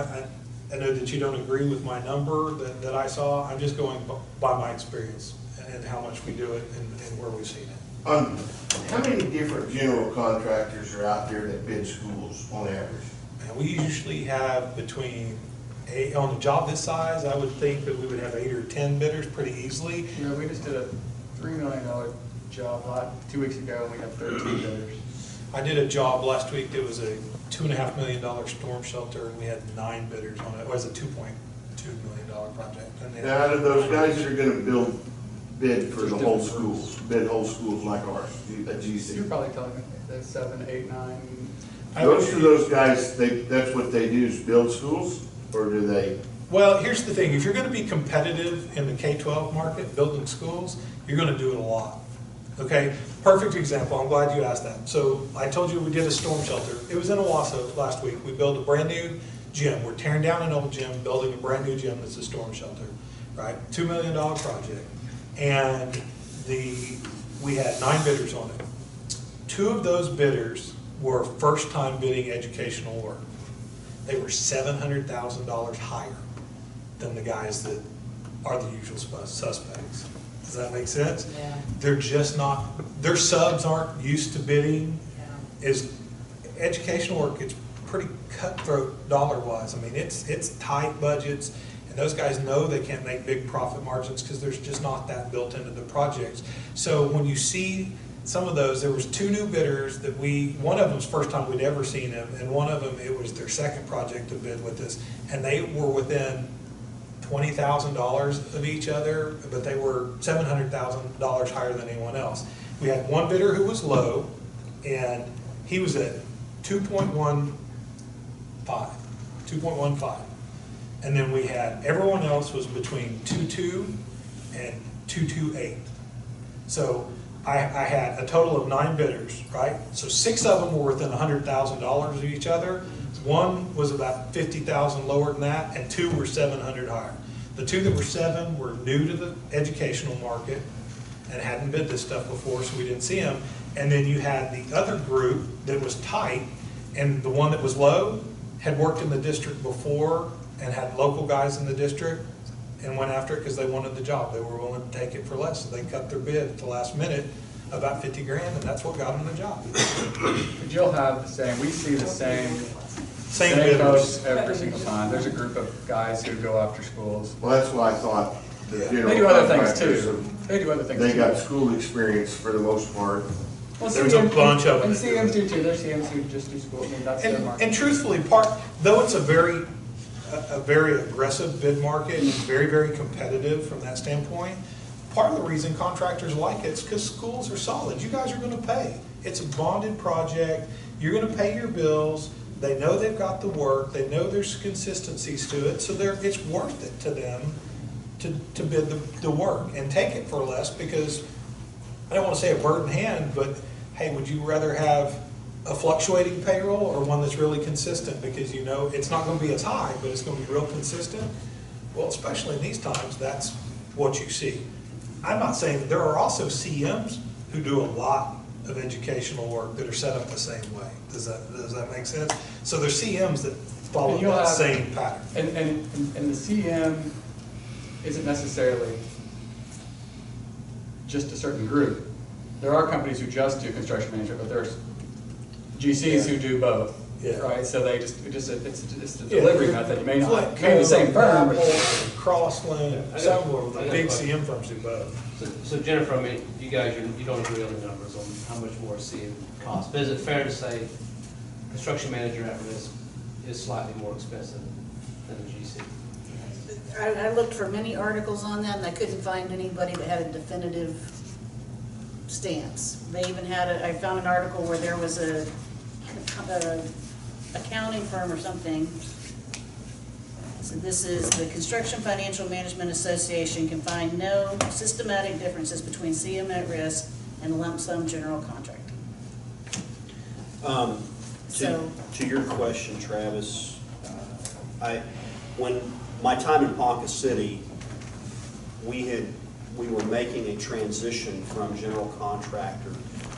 I know that you don't agree with my number that I saw. I'm just going by my experience and how much we do it and where we've seen it. How many different general contractors are out there that bid schools on average? And we usually have between, on a job this size, I would think that we would have 8 or 10 bidders pretty easily. you know, we just did a $3 million job 2 weeks ago, and we had 13 bidders. I did a job last week that was a $2.5 million storm shelter, and we had 9 bidders on it. It was a $2.2 million project. And they had Now, out of those guys that are gonna bid for the whole schools, bid whole schools like ours, a You're GC. probably telling me that's 7, 8, 9. Most of those guys, that's what they do is build schools, or do they? Well, here's the thing. If you're going to be competitive in the K-12 market, building schools, you're going to do it a lot. Okay, perfect example. I'm glad you asked that. So I told you we did a storm shelter. It was in Owasso last week. We built a brand new gym. We're tearing down an old gym, building a brand new gym that's a storm shelter, right? $2 million project. And we had 9 bidders on it. 2 of those bidders were first-time bidding educational work. They were $700,000 higher than the guys that are the usual suspects. Does that make sense? Yeah. They're just not, their subs aren't used to bidding. Is educational work, it's pretty cutthroat dollar-wise. I mean, it's tight budgets, and those guys know they can't make big profit margins because there's just not that built into the projects. So when you see some of those, there was 2 new bidders that one of them's first time we'd ever seen them, and one of them, it was their second project to bid with us, and they were within $20,000 of each other, but they were $700,000 higher than anyone else. We had one bidder who was low, and he was at 2.15. And then we had, everyone else was between 2.2 and 2.28. So I had a total of 9 bidders, right? So 6 of them were within $100,000 of each other. One was about 50,000 lower than that, and 2 were 700 higher. The 2 that were 7 were new to the educational market and hadn't bid this stuff before, so we didn't see them. And then you had the other group that was tight, and the one that was low had worked in the district before and had local guys in the district and went after it because they wanted the job. They were willing to take it for less, so they cut their bid at the last minute, about 50 grand, and that's what got them the job. But you'll have the same, we see the same Same folks bidders. every single time. There's a group of guys who go after schools. Well, that's why I thought the general They do other things contractors too. They do other things They too. got school experience for the most part. Well, There's a bunch of them. And CMs do too. There's CMs who just do school. I mean, that's their market. And truthfully, though it's a very aggressive bid market and very, very competitive from that standpoint, part of the reason contractors like it is because schools are solid. You guys are going to pay. It's a bonded project. You're going to pay your bills. They know they've got the work. They know there's consistencies to it. So it's worth it to them to bid the work and take it for less because, I don't want to say a bird in hand, but hey, would you rather have a fluctuating payroll or one that's really consistent because you know it's not going to be as high, but it's going to be real consistent? Well, especially in these times, that's what you see. I'm not saying that there are also CMs who do a lot of educational work that are set up the same way. Does that make sense? So there's CMs that follow And you'll that have- same pattern. And the CM isn't necessarily just a certain group. There are companies who just do construction management, but there's GCs who do both. Yeah. Right, so they it's a delivery method. You may not Flip be the same firm, but Crossland, several of the big CM firms do both. So Jennifer, I mean, you guys, you don't agree on the numbers on how much more CM costs. But is it fair to say construction manager at risk is slightly more expensive than a GC? I looked for many articles on that, and I couldn't find anybody that had a definitive stance. They even had I found an article where there was a accounting firm or something. So this is the Construction Financial Management Association can find no systematic differences between CM at risk and lump sum general contracting. To your question, Travis, when my time in Ponca City, we were making a transition from general contractor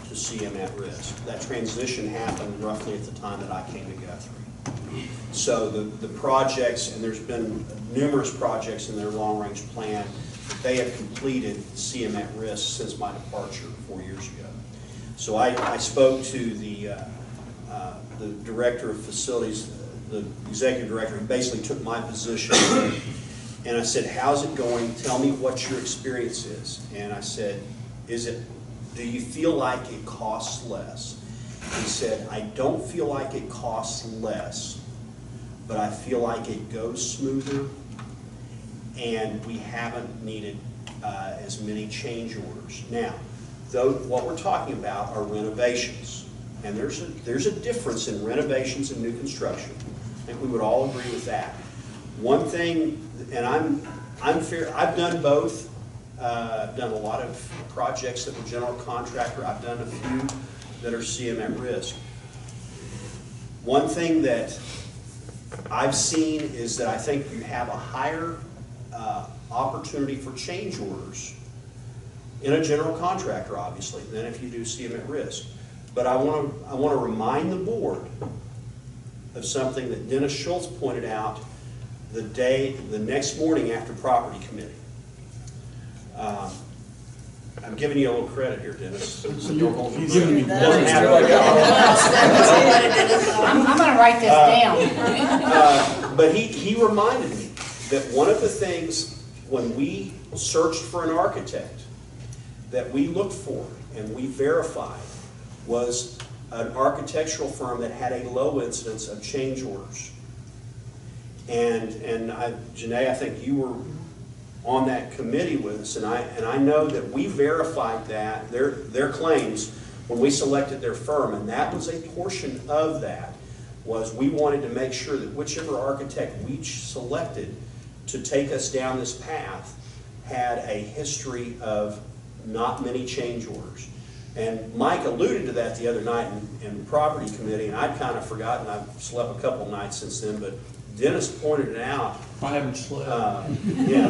to CM at risk. That transition happened roughly at the time that I came to Guthrie. So the projects, and there's been numerous projects in their long-range plan, they have completed CM at risk since my departure 4 years ago. So I spoke to the director of facilities, the executive director, who basically took my position, and I said, how's it going? Tell me what your experience is. And I said, do you feel like it costs less? He said, I don't feel like it costs less, but I feel like it goes smoother, and we haven't needed as many change orders. Now, though, what we're talking about are renovations, and there's a difference in renovations and new construction. I think we would all agree with that. One thing, and I'm fair, I've done both. I've done a lot of projects that were general contractor. I've done a few that are CM at risk. One thing that I've seen is that I think you have a higher opportunity for change orders in a general contractor, obviously, than if you do CM at risk. But I want to remind the board of something that Dennis Schultz pointed out the next morning after property committee. I'm giving you a little credit here, Dennis. So don't hold me. Doesn't happen. I'm gonna write this down. But he reminded me that one of the things when we searched for an architect that we looked for and we verified was an architectural firm that had a low incidence of change orders. And Janae, I think you were on that committee with us, and I know that we verified that, their claims, when we selected their firm, and that was a portion of that, was we wanted to make sure that whichever architect we selected to take us down this path had a history of not many change orders. And Mike alluded to that the other night in property committee, and I'd kind of forgotten. I've slept a couple nights since then, but Dennis pointed it out. I haven't slept. Yeah,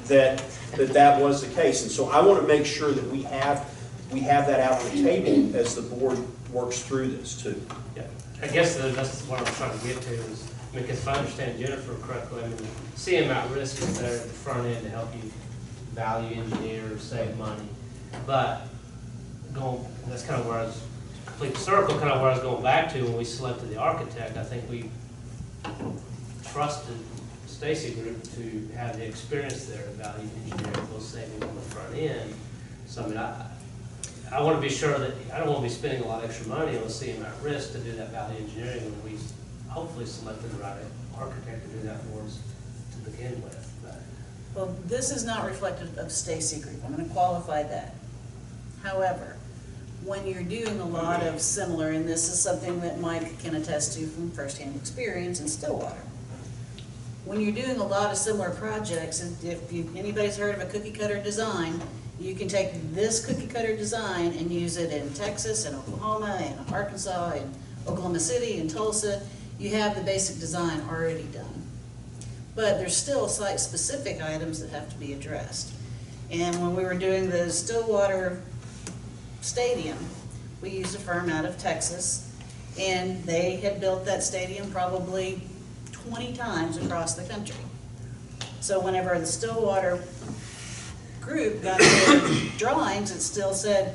that was the case. And so I want to make sure that we have that out on the table as the board works through this too. Yeah, I guess that's what I'm trying to get to is, I mean, because if I understand Jennifer correctly, I mean, CM at risk is there at the front end to help you value engineer, save money. But that's kind of where I was, complete circle, kind of where I was going back to when we selected the architect. I think we trusted Stacy Group to have the experience there to value engineering, those savings on the front end. So I mean, I want to be sure that, I don't want to be spending a lot of extra money on CM at risk to do that value engineering when we hopefully selected the right architect to do that for us to begin with. But Well, this is not reflective of Stacy Group. I'm going to qualify that. However, when you're doing a lot of similar, and this is something that Mike can attest to from firsthand experience in Stillwater, when you're doing a lot of similar projects, and if anybody's heard of a cookie cutter design, you can take this cookie cutter design and use it in Texas and Oklahoma and Arkansas and Oklahoma City and Tulsa. You have the basic design already done. But there's still site-specific items that have to be addressed. And when we were doing the Stillwater Stadium, we used a firm out of Texas, and they had built that stadium probably 20 times across the country. So whenever the Stillwater group got their drawings, it still said,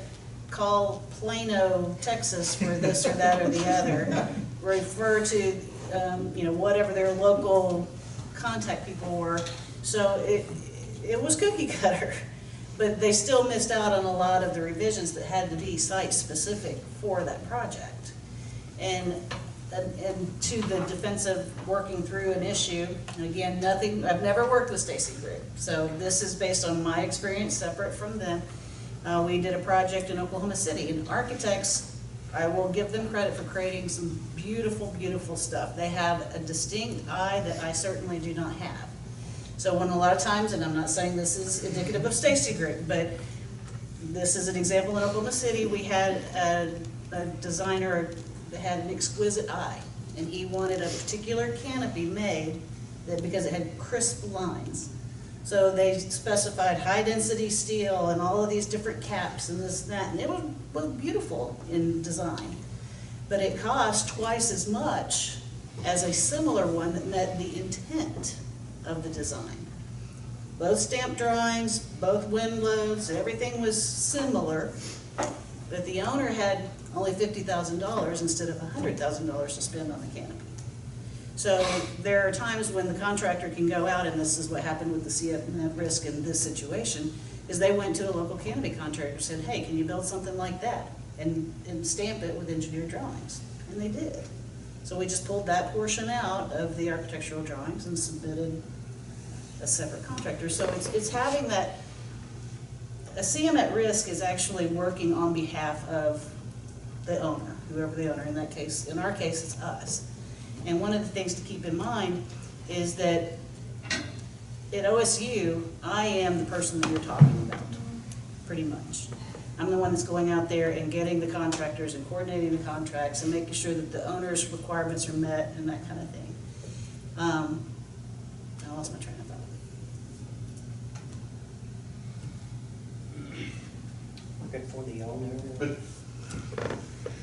call Plano, Texas for this or that or the other. Refer to, whatever their local contact people were. So it was cookie cutter, but they still missed out on a lot of the revisions that had to be site-specific for that project. And to the defense of working through an issue, again, I've never worked with Stacy Group, so this is based on my experience, separate from them. We did a project in Oklahoma City, and architects, I will give them credit for creating some beautiful, beautiful stuff. They have a distinct eye that I certainly do not have. So when a lot of times, and I'm not saying this is indicative of Stacy Group, but this is an example in Oklahoma City, we had a designer that had an exquisite eye, and he wanted a particular canopy made that because it had crisp lines. So they specified high-density steel and all of these different caps and this and that, and it was beautiful in design. But it cost twice as much as a similar one that met the intent of the design. Both stamp drawings, both wind loads, everything was similar, but the owner had only $50,000 instead of $100,000 to spend on the canopy. So there are times when the contractor can go out, and this is what happened with the CM at risk in this situation, is they went to a local canopy contractor and said, hey, can you build something like that? And stamp it with engineered drawings. And they did. So we just pulled that portion out of the architectural drawings and submitted a separate contractor. So it's having that, a CM at risk is actually working on behalf of the owner, whoever the owner, in that case, in our case, it's us. And one of the things to keep in mind is that at OSU, I am the person that you're talking about, pretty much. I'm the one that's going out there and getting the contractors and coordinating the contracts and making sure that the owner's requirements are met and that kind of thing. I lost my train of thought. Okay, for the owner. But,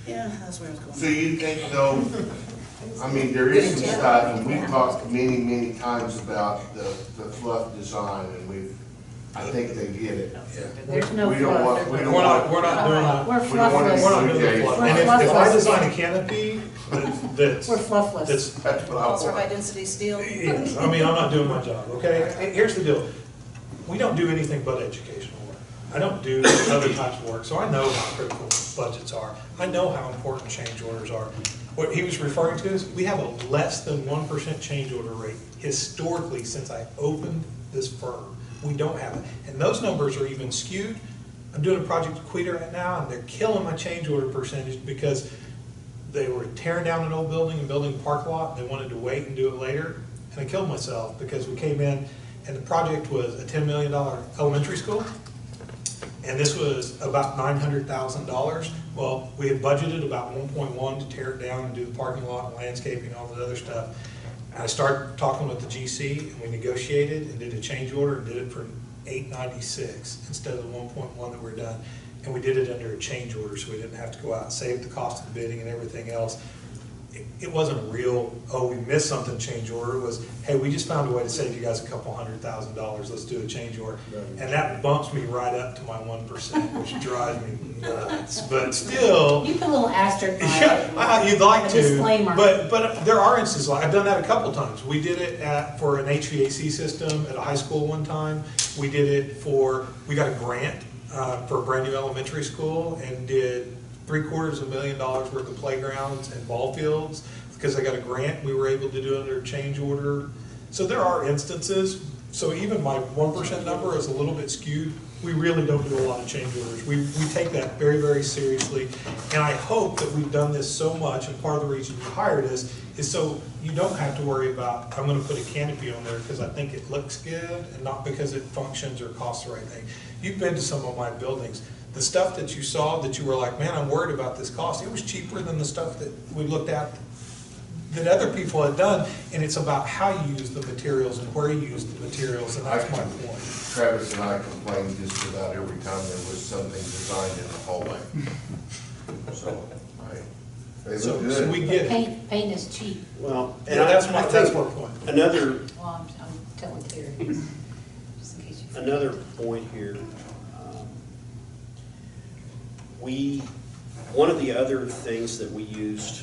Yeah, that's where I was going. so you think though, I mean, there is some stuff, and we've talked many, many times about the fluff design, and I think they get it. There's no We don't fluff. want, we don't We're not, want. we're not doing that. We're We don't want fluffless. We're not doing Okay. the fluff. We're And if I fluffless. design a canopy that's, We're fluffless. That's what I Calls for want. high-density steel. yes, I mean, I'm not doing my job, okay? And here's the deal. We don't do anything but educational work. I don't do other types of work, so I know how critical budgets are. I know how important change orders are. What he was referring to is, we have a less than 1% change order rate historically since I opened this firm. We don't have it. And those numbers are even skewed. I'm doing a project with Quita right now, and they're killing my change order percentage because they were tearing down an old building and building a parking lot. They wanted to wait and do it later. And I killed myself because we came in and the project was a $10 million elementary school. And this was about $900,000. Well, we had budgeted about 1.1 to tear it down and do the parking lot and landscaping, all the other stuff. And I started talking with the GC and we negotiated and did a change order and did it for $896 instead of the 1.1 that we're done. And we did it under a change order, so we didn't have to go out and save the cost of the bidding and everything else. It wasn't a real, oh, we missed something change order. It was, hey, we just found a way to save you guys a couple $100,000. Let's do a change order. And that bumps me right up to my 1%, which drives me nuts. But still, You put a little asterisk by it. yeah, you'd like A to. disclaimer. But there are instances, like I've done that a couple times. We did it for an HVAC system at a high school one time. We did it we got a grant for a brand new elementary school and did $750,000 worth of playgrounds and ball fields. Because I got a grant, we were able to do it under change order. So there are instances. So even my 1% number is a little bit skewed. We really don't do a lot of change orders. We take that very, very seriously. And I hope that we've done this so much, and part of the reason you hired us is so you don't have to worry about, I'm gonna put a canopy on there because I think it looks good and not because it functions or costs the right thing. You've been to some of my buildings. The stuff that you saw that you were like, man, I'm worried about this cost, it was cheaper than the stuff that we looked at that other people had done, and it's about how you use the materials and where you use the materials, and that's my point. Travis and I complained just about every time there was something designed in the hallway. They look So good. we get it. Paint is cheap. Well, and Yeah, that's I my think point. another, Well, I'm telling Terry, just in case you. another point here, one of the other things that we used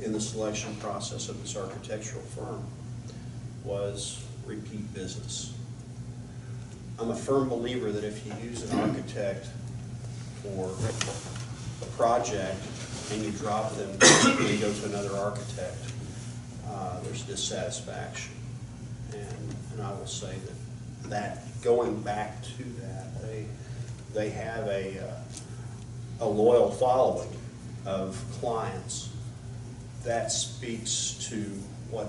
in the selection process of this architectural firm was repeat business. I'm a firm believer that if you use an architect for a project and you drop them and you go to another architect, there's dissatisfaction. And I will say that going back to that, they have a loyal following of clients. That speaks to what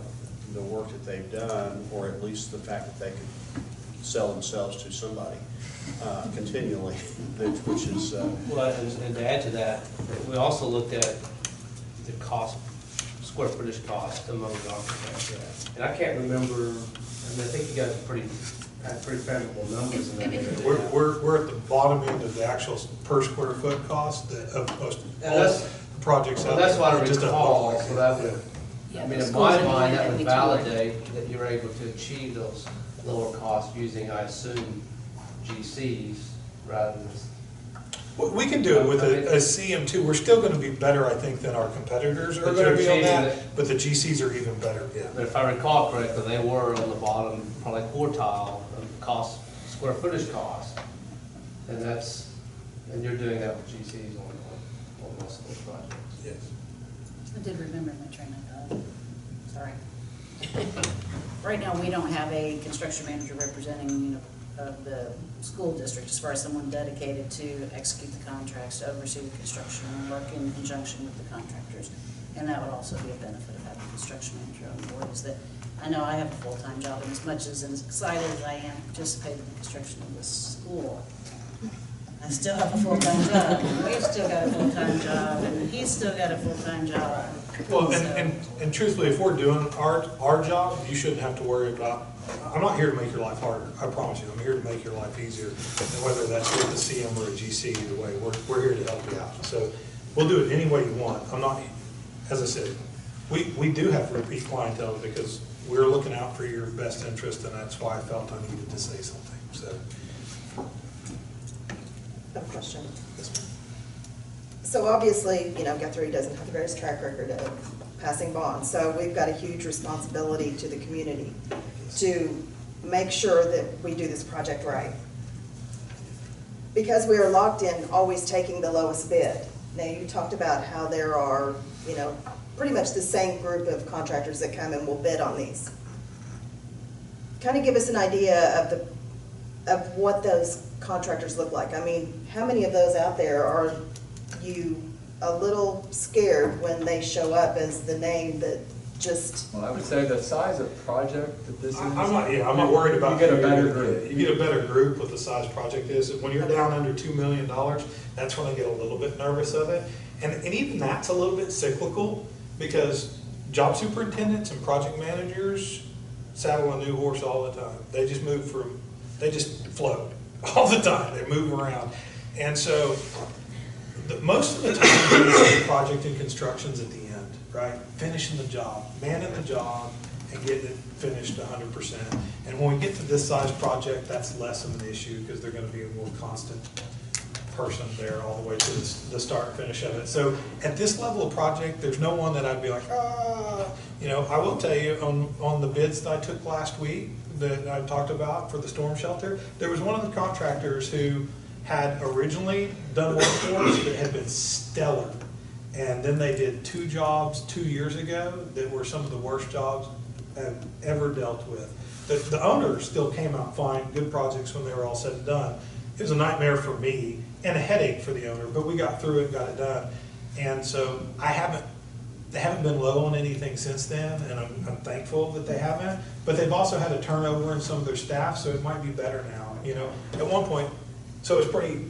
the work that they've done, or at least the fact that they could sell themselves to somebody continually, which is... Well, and to add to that, we also looked at the cost, square footage cost among the architects. And I can't remember, I think you guys had pretty favorable numbers in that. We're at the bottom end of the actual per square foot cost of most And all that's- projects out Well, that's what I there. Just a recall, ballpark. so that would, Yeah, I mean, the in schools my in mind, that Indiana would need to validate that you're able to achieve those lower costs using, I assume, GCs rather than. We can do it with a CM2. We're still gonna be better, I think, than our competitors are But gonna you're be on achieving that, it. but the GCs are even better, yeah. But if I recall correctly, they were on the bottom, probably quartile of cost, square footage cost. And you're doing that with GCs on most of those projects. Yes. I did remember my train of thought. Sorry. Right now, we don't have a construction manager representing, the school district as far as someone dedicated to execute the contracts, to oversee the construction and work in conjunction with the contractors. And that would also be a benefit of having a construction manager on board, is that I know I have a full-time job, and as much as excited as I am to participate in the construction of this school, I still have a full-time job. We've still got a full-time job, and he's still got a full-time job. Well, So- and truthfully, if we're doing our job, you shouldn't have to worry about, I'm not here to make your life harder, I promise you. I'm here to make your life easier. And whether that's with a CM or a GC, either way, we're here to help you out. So we'll do it any way you want. I'm not, as I said, we do have repeat clientele because we're looking out for your best interest, and that's why I felt I needed to say something, so. I have a question. So obviously, Guthrie doesn't have the greatest track record of passing bonds, so we've got a huge responsibility to the community to make sure that we do this project right. Because we are locked in always taking the lowest bid. Now, you talked about how there are, pretty much the same group of contractors that come and will bid on these. Kind of give us an idea of what those contractors look like. I mean, how many of those out there are you a little scared when they show up as the name that just, Well, I would say the size of project that this is. I'm not worried about. You get a better group. You get a better group with the size project is. When you're down under $2 million, that's when I get a little bit nervous of it. And even that's a little bit cyclical, because job superintendents and project managers saddle a new horse all the time. They just they just float all the time. They move around. And so most of the time, the project and construction's at the end, right? Finishing the job, manning the job, and getting it finished 100%. And when we get to this size project, that's less of an issue, because they're gonna be a more constant person there all the way to the start and finish of it. So at this level of project, there's no one that I'd be like, you know. I will tell you, on the bids that I took last week that I talked about for the storm shelter, there was one of the contractors who had originally done work for us that had been stellar. And then they did 2 jobs 2 years ago that were some of the worst jobs I've ever dealt with. The owner still came out fine, good projects when they were all said and done. It was a nightmare for me and a headache for the owner, but we got through it and got it done. And so they haven't been low on anything since then, and I'm thankful that they haven't. But they've also had a turnover in some of their staff, so it might be better now. You know, at one point, so it's pretty.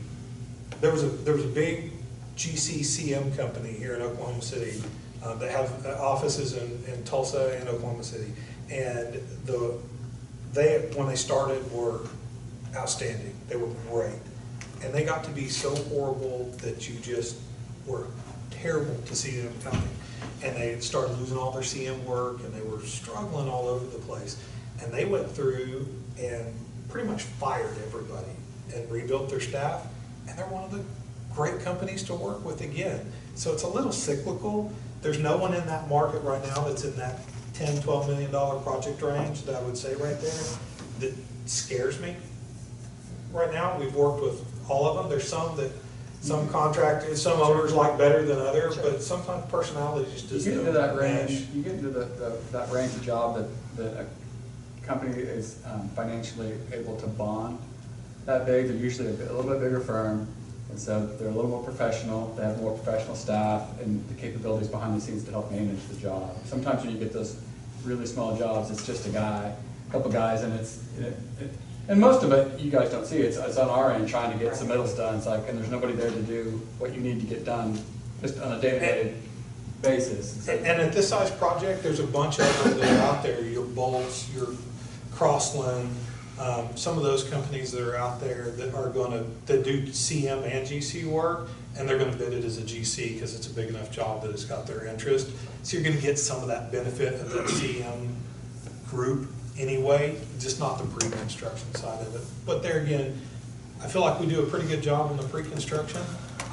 There was a big GCCM company here in Oklahoma City that have offices in Tulsa and Oklahoma City, and when they started were outstanding. They were great, and they got to be so horrible that you just were terrible to see them coming. And they started losing all their CM work, and they were struggling all over the place. And they went through and pretty much fired everybody and rebuilt their staff, and they're one of the great companies to work with again. So it's a little cyclical. There's no one in that market right now that's in that $10, $12 million project range that I would say right there that scares me. Right now, we've worked with all of them. There's some contractors, some owners like better than others, but sometimes personalities just You get into that range, mesh. you get into that range of job that a company is financially able to bond that big. They're usually a little bit bigger firm, and so they're a little more professional. They have more professional staff and the capabilities behind the scenes to help manage the job. Sometimes when you get those really small jobs, it's just a couple guys, and and most of it, you guys don't see, it's on our end trying to get submittals done. It's like, and there's nobody there to do what you need to get done just on a day-to-day basis. And at this size project, there's a bunch of them that are out there, your Bolts, your Crossland, some of those companies that are out there that do CM and GC work, and they're gonna bid it as a GC because it's a big enough job that it's got their interest. So you're gonna get some of that benefit of that CM group anyway, just not the pre-construction side of it. But there again, I feel like we do a pretty good job in the pre-construction.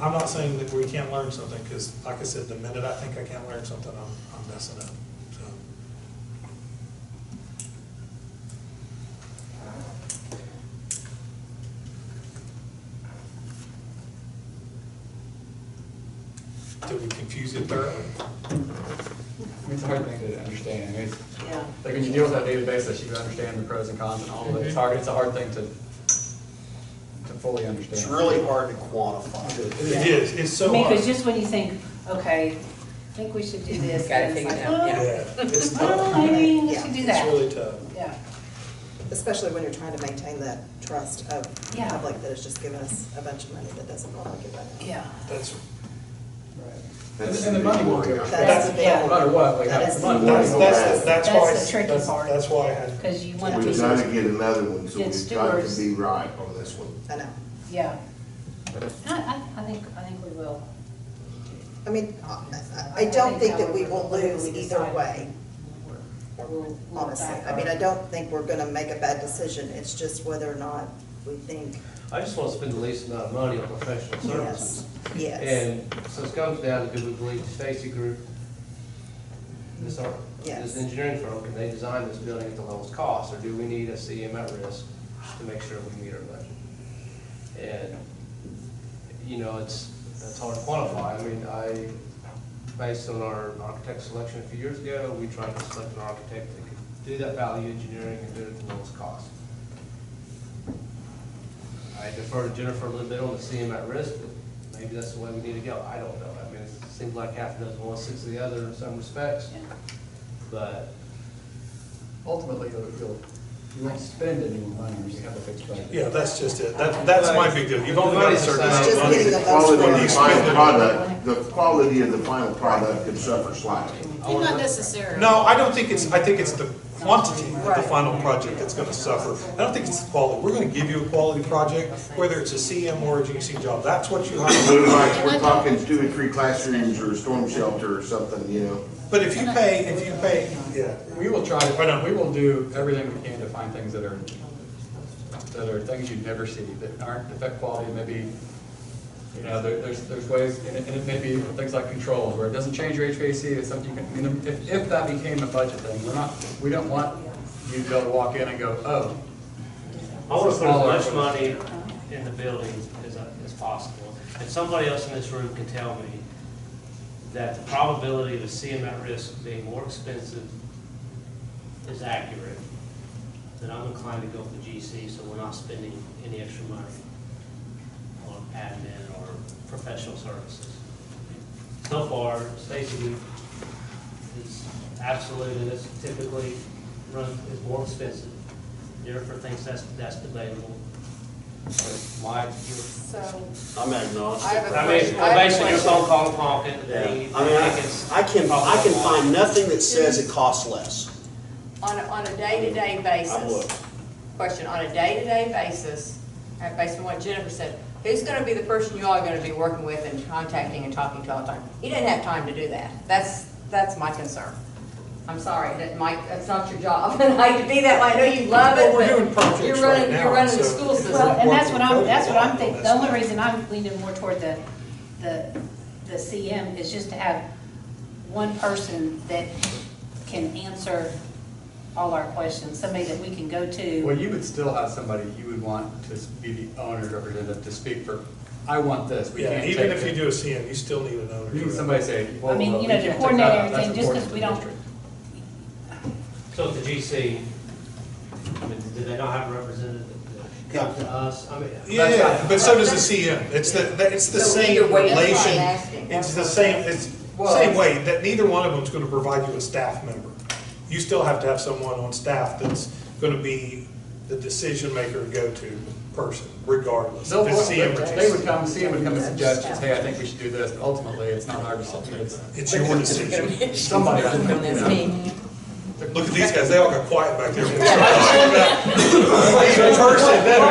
I'm not saying that we can't learn something, because like I said, the minute I think I can't learn something, I'm messing up. So. Did we confuse it thoroughly? I mean, it's a hard thing to understand. I mean, Yeah. like when you deal with that daily basis, you understand the pros and cons and all of it. It's a hard thing to fully understand. It's really hard to quantify. It is, it's so I mean, hard. because just when you think, okay, I think we should do this. Gotta and it's figure it like, out, Yeah, well, it's well, tough. maybe we Yeah, should do It's that. really tough. Yeah. especially when you're trying to maintain that trust of the Yeah. public that has just given us a bunch of money that doesn't look like it right now. Yeah. That's, And the money will go. That's the big Yeah. No matter what, like, That is the the- money. that's why. That's the tricky part. That's why I had. Because you want to We've be, got to get another one, so Get we've got to stewards. be right on this one. I know. yeah. I think we will. I mean, I don't think that we will lose either way, We'll honestly. back I mean, our- I don't think we're gonna make a bad decision. It's just whether or not we think, I just want to spend the least amount of money on professional services. yes, yes. And so it comes down to, do we believe Stacy Group, this Yes. engineering firm, can they design this building at the lowest cost, or do we need a CM at risk to make sure we meet our budget? And, you know, that's hard to quantify. I mean, based on our architect selection a few years ago, we tried to select an architect that could do that value engineering and do it at the lowest cost. I defer to Jennifer a little bit on the CM at risk, but maybe that's the way we need to go. I don't know. I mean, it seems like half a dozen one, six of the other in some respects. But Ultimately, you won't spend any more money when you have a fixed budget. Yeah, that's just it. That's my big deal. You've only got a certain amount Just of money. getting the Quality of the most. final product, the quality of the final product could suffer slightly. Not necessarily. No, I don't think I think it's the quantity of the final project that's gonna suffer. I don't think it's the quality. We're gonna give you a quality project, whether it's a CM or a GC job. That's what you have. But like, we're talking 2 or 3 classrooms or a storm shelter or something, you know. But if you pay, yeah. We will try to, we will do everything we can to find things that are things you'd never see, that aren't affect quality, maybe, you know, there's ways, and it may be things like controls, where it doesn't change your HVAC, it's something you can, you know, if that became a budget thing, we don't want you to be able to walk in and go, oh. I want to put as much money in the building as possible. And somebody else in this room can tell me that the probability of a CM at risk being more expensive is accurate, then I'm inclined to go for GC, so we're not spending any extra money on admin or professional services. So far, Stacy is absolute, and it's typically is more expensive. Jennifer thinks that's debatable. Mike, So, I'm I agnostic. have a I mean, question. I have a basically, your question. phone call honking. Yeah. I mean, I can find nothing that says it costs less. On a day-to-day basis. I've looked. Question, on a day-to-day basis, based on what Jennifer said, who's gonna be the person you all are gonna be working with and contacting and talking to all the time? He didn't have time to do that. That's my concern. I'm sorry, Mike, that's not your job, and I hate to be that way, I know you love it, Well, we're doing but projects you're right running, now, you're running the so- school system. Well, and that's what I'm on thinking, this. the only reason I'm leaning more toward the CM is just to have one person that can answer all our questions, somebody that we can go to. Well, you would still have somebody you would want to be the owner's representative to speak for, I want this. We Yeah, can't even take if you it. do a CM, you still need an owner. You need somebody to say, whoa, I mean, whoa, you we know, to can't take coordinate that out. That's everything, just important 'cause to we the don't- district. So at the GC, I mean, do they not have a representative that come to us? I mean, that's Yeah, not- but so does the CM. It's the So same either way, that's what I'm relation. asking. It's the same, it's the same way, that neither one of them is gonna provide you a staff member. You still have to have someone on staff that's gonna be the decision maker, go-to person, regardless. They'll- If it's CM or They would GC. come, CM would come and suggest, hey, I think we should do this, but ultimately, it's not our decision, It's your decision. somebody, you know. Look at these guys, they all got quiet back there. Person, then, I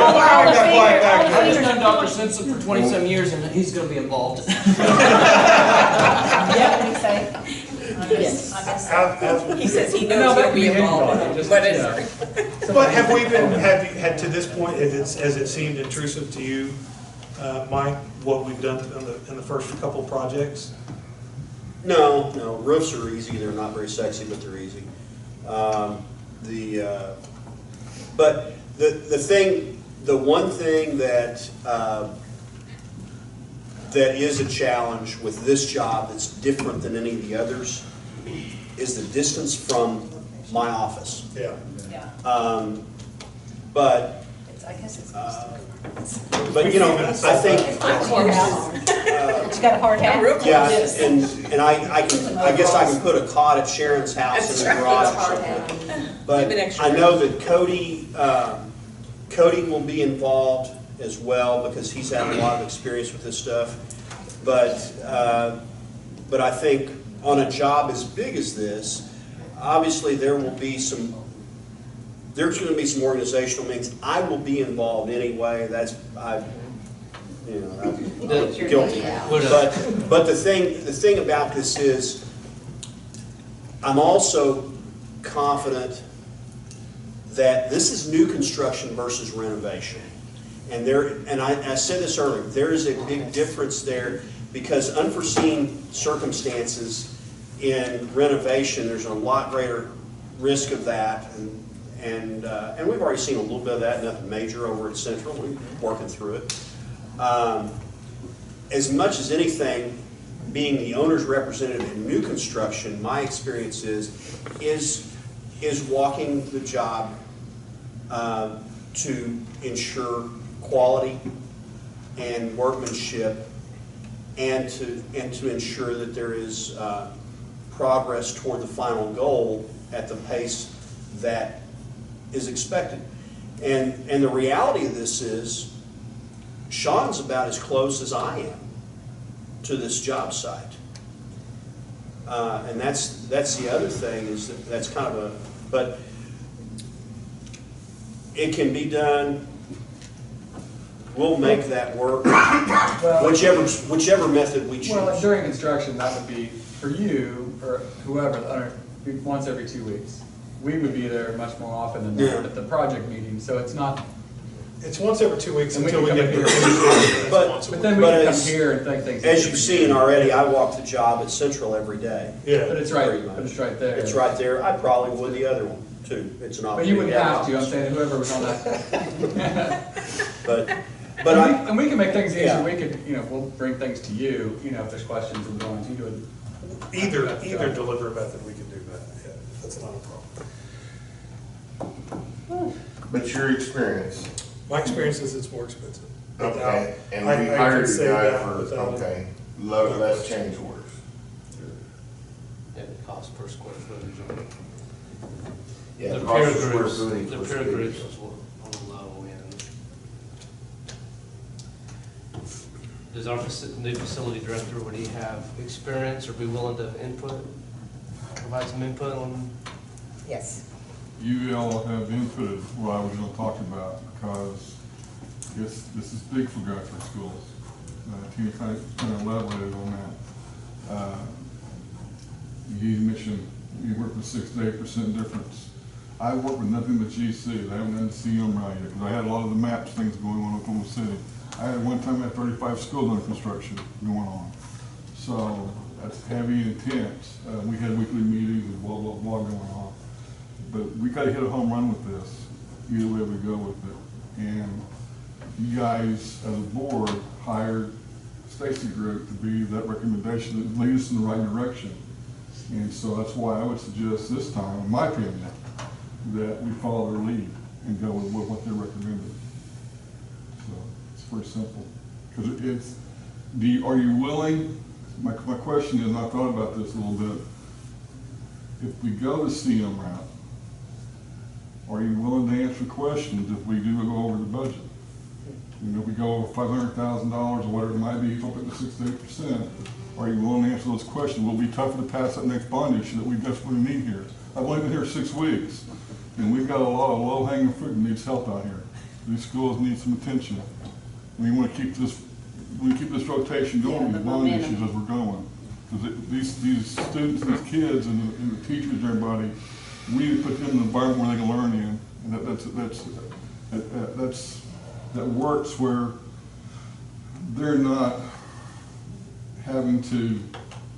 got quiet back there. I've known Dr. Simpson for 20-some years, and he's gonna be involved. Yeah, what do you say? He says he No, knows that he'll could be be involved. anybody, just, But you it's- know. But have we been, had to this point, has it seemed intrusive to you, Mike, what we've done in the first couple projects? No, roofs are easy, they're not very sexy, but they're easy. But the one thing that that is a challenge with this job that's different than any of the others is the distance from my office. Yeah. Yeah, But I guess it's. but you know, I think But you got a hard hat? yeah, and I guess I can put a cot at Sharon's house in the garage or something. But I know that Cody will be involved as well because he's had a lot of experience with this stuff. But I think on a job as big as this, obviously there's going to be some organizational meetings. I will be involved anyway. I'm guilty. But the thing about this is, I'm also confident that this is new construction versus renovation. And I said this earlier, there is a big difference there because unforeseen circumstances in renovation, there's a lot greater risk of that. And we've already seen a little bit of that, nothing major over at Central. We're working through it. As much as anything, being the owner's representative in new construction, my experience is walking the job to ensure quality and workmanship and to ensure that there is progress toward the final goal at the pace that is expected. And the reality of this is, Sean's about as close as I am to this job site. And that's the other thing, is that's kind of but it can be done. We'll make that work, whichever method we choose. Well, during construction, that would be, for you, or whoever, once every 2 weeks. We would be there much more often than that at the project meeting, so it's not. It's once every 2 weeks And we until we can get come the here. But then we can come here and think things. As you've seen already, I walk the job at Central every day. Yeah. But it's Pretty right, much. but it's right there. It's right there. I probably would the other one too. It's an But you wouldn't opportunity. have to, I'm saying whoever was on that. But And we can make things easier, Yeah. we could, we'll bring things to you, if there's questions and drawings, you do it. Either delivery method, we can do that, yeah, that's not a problem. But your experience, My experience is it's more expensive. okay, and I we can hired a say guy that for, without- okay, less change orders. And the cost per square footage on it. Yeah, The the peer cost per square groups, footage the was peer big. groups was on the low end. Does our new facility director, would he have experience or be willing to provide some input on? Yes. You all have inputted what I was going to talk about, because this is big for Guthrie schools. Tina kind of elaborated on that. You mentioned you work with 6 to 8% difference. I work with nothing but GC. I haven't done CM right yet, because I had a lot of the maps things going on in Oklahoma City. I had one time I had 35 schools under construction going on. So that's heavy, intense. We had weekly meetings and blah, blah, blah going on. But we got to hit a home run with this, either way we go with it. And you guys, as a board, hired Stacy Group to be that recommendation that leads us in the right direction. And so that's why I would suggest this time, in my opinion, that we follow their lead and go with what they recommended. So it's very simple. Because are you willing, my question is, and I thought about this a little bit, if we go the CM route, are you willing to answer questions if we do go over the budget? If we go over $500,000 or whatever it might be, up to 6 to 8%, are you willing to answer those questions? Will it be tougher to pass that next bond issue that we desperately need here? I've only been here 6 weeks, and we've got a lot of low-hanging fruit that needs help out here. These schools need some attention. We want to keep this rotation going, these bond issues as we're going. Because these students, these kids, and the teachers, and everybody, we need to put them in an environment where they can learn in, and that works where they're not having to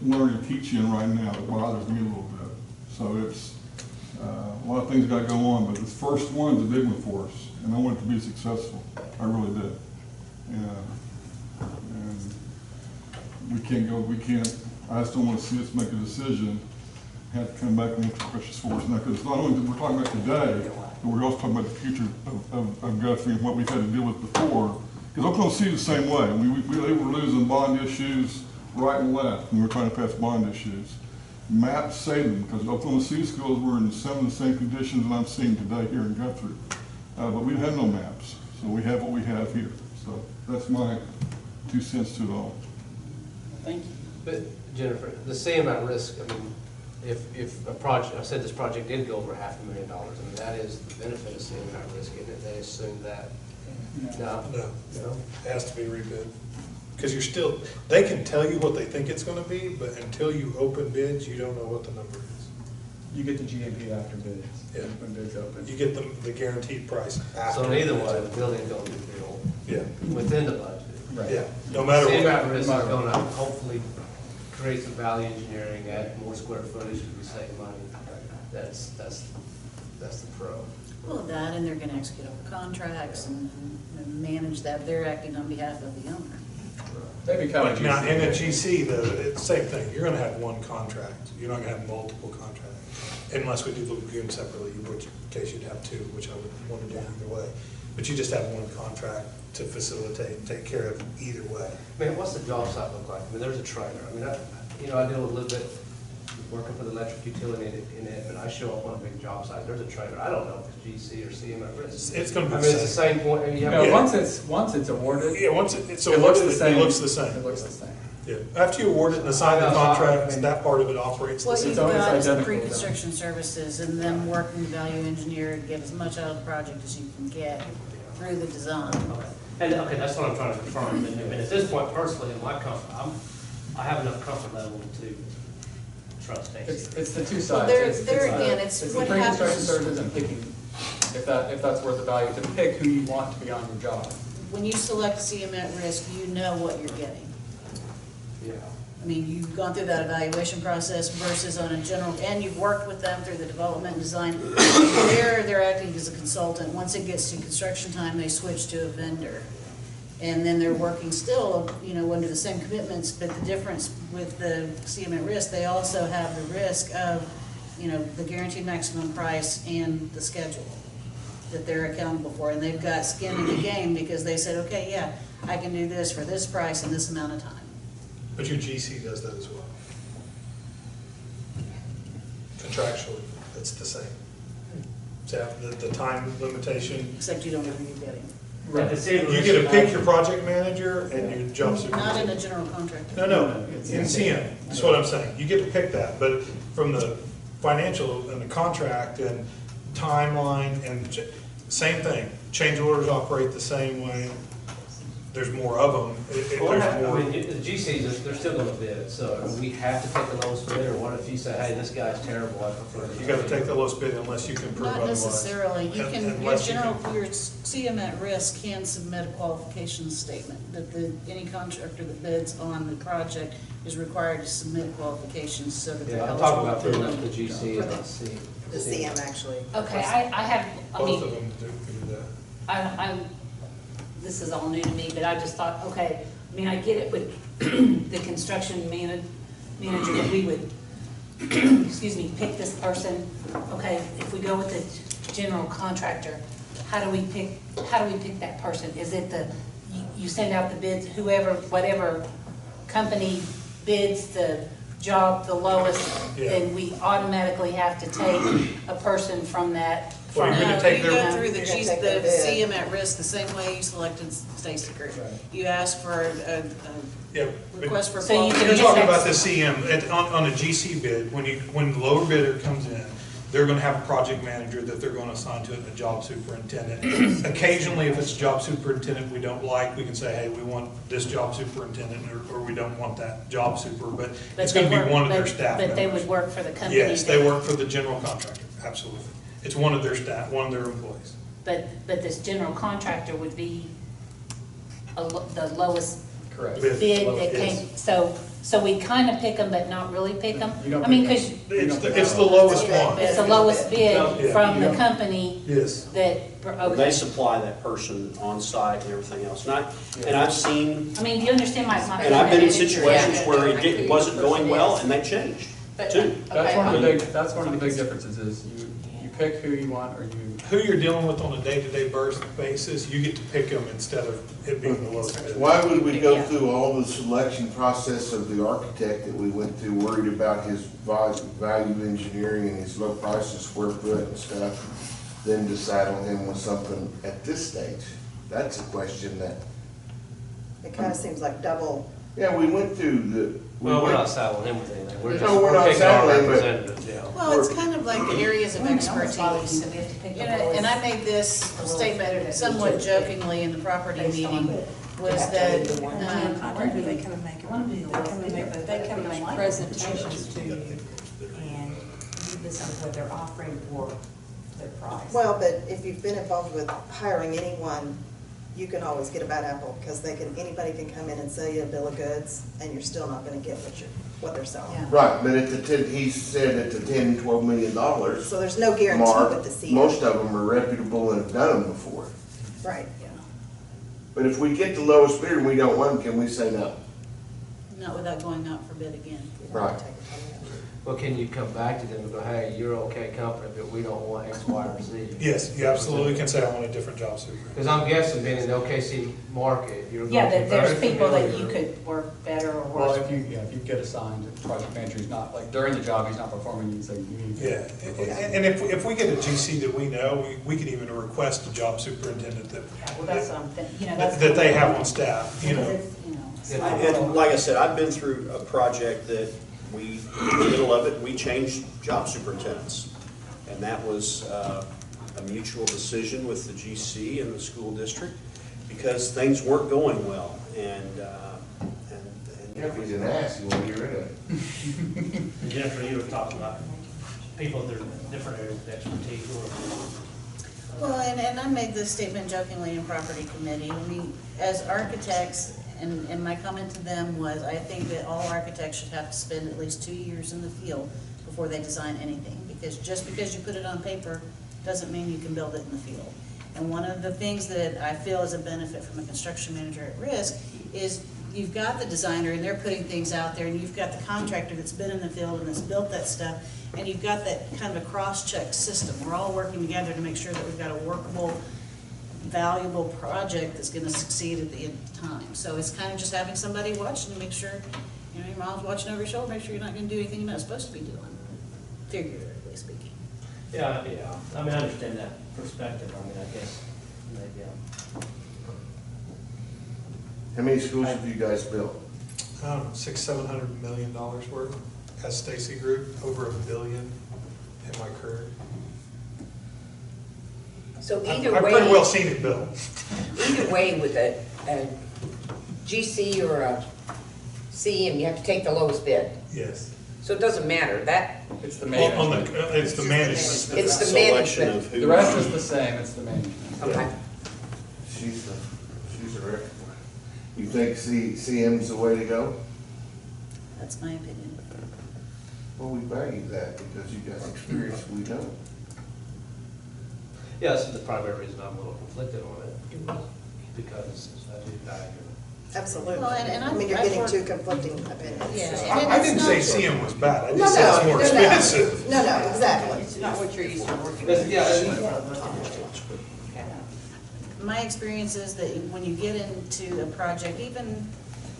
learn and teach in right now. It bothers me a little bit. So it's a lot of things got to go on, but this first one's a big one for us, and I want it to be successful. I really did. And I just don't want to see us make a decision, have to come back and answer questions for us now, because it's not only that we're talking about today, but we're also talking about the future of Guthrie and what we've had to deal with before. Because Oklahoma City is the same way. They were losing bond issues right and left when we were trying to pass bond issues. Maps say them, because Oklahoma City schools were in some of the same conditions that I'm seeing today here in Guthrie. But we had no maps, so we have what we have here. So that's my 2 cents to it all. Thank you. But Jennifer, the same at risk, I mean, if a project, I said this project did go over $500,000, I mean, that is the benefit of seeing at risk, isn't it? They assume that. No. No, it has to be rebid. Because they can tell you what they think it's gonna be, but until you open bids, you don't know what the number is. You get the GMP after bids, Yeah. when bids open. You get the guaranteed price after. So either way, the building's going to be built Yeah, within the budget. Right. yeah, no matter Same what. at risk is going to hopefully create some value engineering, add more square footage, if we save money. That's the pro. Well, that, and they're gonna execute all the contracts and manage that. They're acting on behalf of the owner. They'd be kind of Now, in a GC. GC, though, it's the same thing. You're gonna have one contract. You're not gonna have multiple contracts. Unless we do the lagoon separately, in which case you'd have 2, which I would want to do either way. but you just have one contract to facilitate and take care of either way. Man, what's the job site look like? I mean, there's a trailer. I mean, I deal a little bit working for the electric utility in it, but I show up on a big job site, there's a trailer. I don't know if it's GC or CM at risk. It's gonna be I the mean, it's the same. same point. I mean, you You have know, once it's awarded, Yeah, once it's it looks awarded, the same. it looks the same. It looks the same. Yeah, after you award it and assign the contracts, that part of it operates the What same. you've always got is the identical, though. pre-construction services and them working the value engineer to get as much out of the project as you can get through the design. And, okay, that's what I'm trying to confirm. And at this point, personally, in my comfort, I have enough comfort level to trust Stacy. It's the two Well, sides. there- It's there the- again, it's the what pre-construction happens- services and picking, if that's worth the value, to pick who you want to be on your job. When you select CM at risk, you know what you're getting. Yeah. I mean, you've gone through that evaluation process versus on a general, and you've worked with them through the development and design. They're acting as a consultant. Once it gets to construction time, they switch to a vendor. And then they're working still, under the same commitments, but the difference with the CM at risk, they also have the risk of, the guaranteed maximum price and the schedule that they're accountable for. And they've got skin in the game because they said, okay, yeah, I can do this for this price and this amount of time. But your GC does that as well. Contractually, it's the same. So the time limitation, Except you don't know who you're getting. you get to pick your project manager and your job Not in supervisor. a general contractor. No, in CM, that's what I'm saying. You get to pick that, but from the financial and the contract and timeline and same thing. Change orders operate the same way. There's more of them. Well, There's I more. mean, the GCs, they're still gonna bid, so we have to take the lowest bid, or what if you say, hey, this guy's terrible, I prefer. You gotta take the lowest bid unless you can prove Not otherwise. necessarily. You can, your Unless you general, can- your CM at risk can submit a qualifications statement that any contractor that bids on the project is required to submit qualifications so that they're Yeah, I'm eligible. talking about for pretty the- much the GC and the C. The CM actually. Okay, I have, Both of them do that. this is all new to me, but I just thought, okay, I get it with the construction manager that we would, excuse me, pick this person. Okay, if we go with the general contractor, how do we pick that person? Is it you send out the bids, whatever company bids the job the lowest, then we automatically have to take a person from that. Well, you're gonna No, take you their- go through the You're gonna G, take their the bid. CM at risk the same way you selected Stacy Group. You ask for a Yeah. but- request for So you can You're qualification. talking about the CM, on a GC bid, when the lower bidder comes in, they're gonna have a project manager that they're gonna assign to it, and a job superintendent. Occasionally, if it's a job superintendent we don't like, we can say, hey, we want this job superintendent, or we don't want that job super, but it's they gonna work- be one of their but- staff But they members. would work for the company. Yes, they that- work for the general contractor, absolutely. It's one of their staff, one of their employees. But this general contractor would be the lowest Correct. Bid. bid Well, that yes. came, so we kind of pick them, but not really pick them? You don't I mean, pick because It's the lowest one. it's the lowest bid Yeah, from you the don't- company Yes. that, They okay. supply that person on site and everything else. And I've seen, I mean, do you understand my? and I've been in situations where it wasn't going well and they changed too. That's one of the big differences is you pick who you want or you. Who you're dealing with on a day-to-day basis, you get to pick them instead of it being the lowest bid. Why would we go through all the selection process of the architect that we went through, worried about his value engineering and his low price and square foot and stuff, then decide on him with something at this stage? That's a question that, It kind of seems like double. yeah, we went through the. Well, we're not saddling him with anything. We're just, No, we're not picking our saddling, but- representatives, yeah. Well, it's kind of like areas of expertise. We have to pick the lowest. And I made this statement somewhat jokingly in the property meeting, was that, They come and make presentations to you, and this is what they're offering for their price. Well, but if you've been involved with hiring anyone, you can always get a bad apple, because anybody can come in and sell you a bill of goods, and you're still not gonna get what they're selling. Yeah. Right, but he said at the $10-12 million So there's no guarantee mark, with the CM. most of them are reputable and have done them before. Right. But if we get the lowest bidder and we don't want them, can we say no? not without going out for bid again. Right. Well, can you come back to them and go, hey, you're okay company, but we don't want X, Y, or Z? Yes, you absolutely can say I want a different job super. Because I'm guessing being in the OKC market, you're going Yeah, to be that there's very people that you familiar. could work better or Well, worse. if you get assigned a project manager, he's not, like, during the job, he's not performing, you say, you need to. Yeah, and if we get a GC that we know, we can even request a job superintendent that, Yeah, well, that's something, you know, that's. that they have on staff, you Because know. it's, you know, it's And like I said, I've been through a project that we, in the middle of it, we changed job superintendents. And that was a mutual decision with the GC and the school district because things weren't going well. And Yeah, if he's an ass, you want to get rid of it. Jennifer, you were talking about people that are in different areas of expertise. Well, and I made this statement jokingly in property committee. I mean, as architects, and my comment to them was, I think that all architects should have to spend at least 2 years in the field before they design anything. Because just because you put it on paper doesn't mean you can build it in the field. And one of the things that I feel is a benefit from a construction manager at risk is you've got the designer and they're putting things out there, and you've got the contractor that's been in the field and has built that stuff, and you've got that kind of a cross-check system. We're all working together to make sure that we've got a workable, valuable project that's gonna succeed at the end of time. So it's kind of just having somebody watching to make sure, you know, your mom's watching over your shoulder, make sure you're not gonna do anything you're not supposed to be doing, figuratively speaking. Yeah, I mean, I understand that perspective. I mean, I guess maybe How many schools have you guys built? I don't know, $600-700 million worth as Stacy Group, over $1 billion in my career. So I've either way. pretty well seen it built. Either way, with a GC or a CM, you have to take the lowest bid. Yes. So it doesn't matter, that, It's the On management. it's the management. it's the Selection management. of who. The rest is the same, it's the management. Okay. She's a wreck. You think CM's the way to go? That's my opinion. Well, we value that because you got experience we don't. Yeah, that's the primary reason I'm a little conflicted on it, because I do value it. Absolutely. Well, and I mean, you're I've getting worked- two conflicting opinions. Yeah. I didn't say CM was bad, I No, just said it's more no, expensive. No, exactly. It's not what you're used to working But, with. yeah, My experience is that when you get into a project, even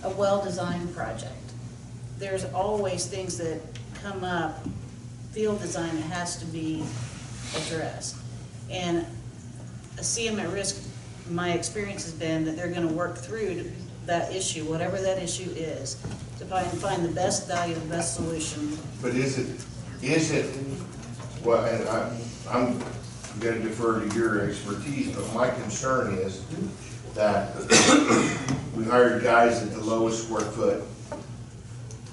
a well-designed project, there's always things that come up, field design that has to be addressed. And a CM at risk, my experience has been that they're gonna work through that issue, whatever that issue is, to find the best value, the best solution. But is it, well, and I'm gonna defer to your expertise, but my concern is that we hired guys at the lowest square foot.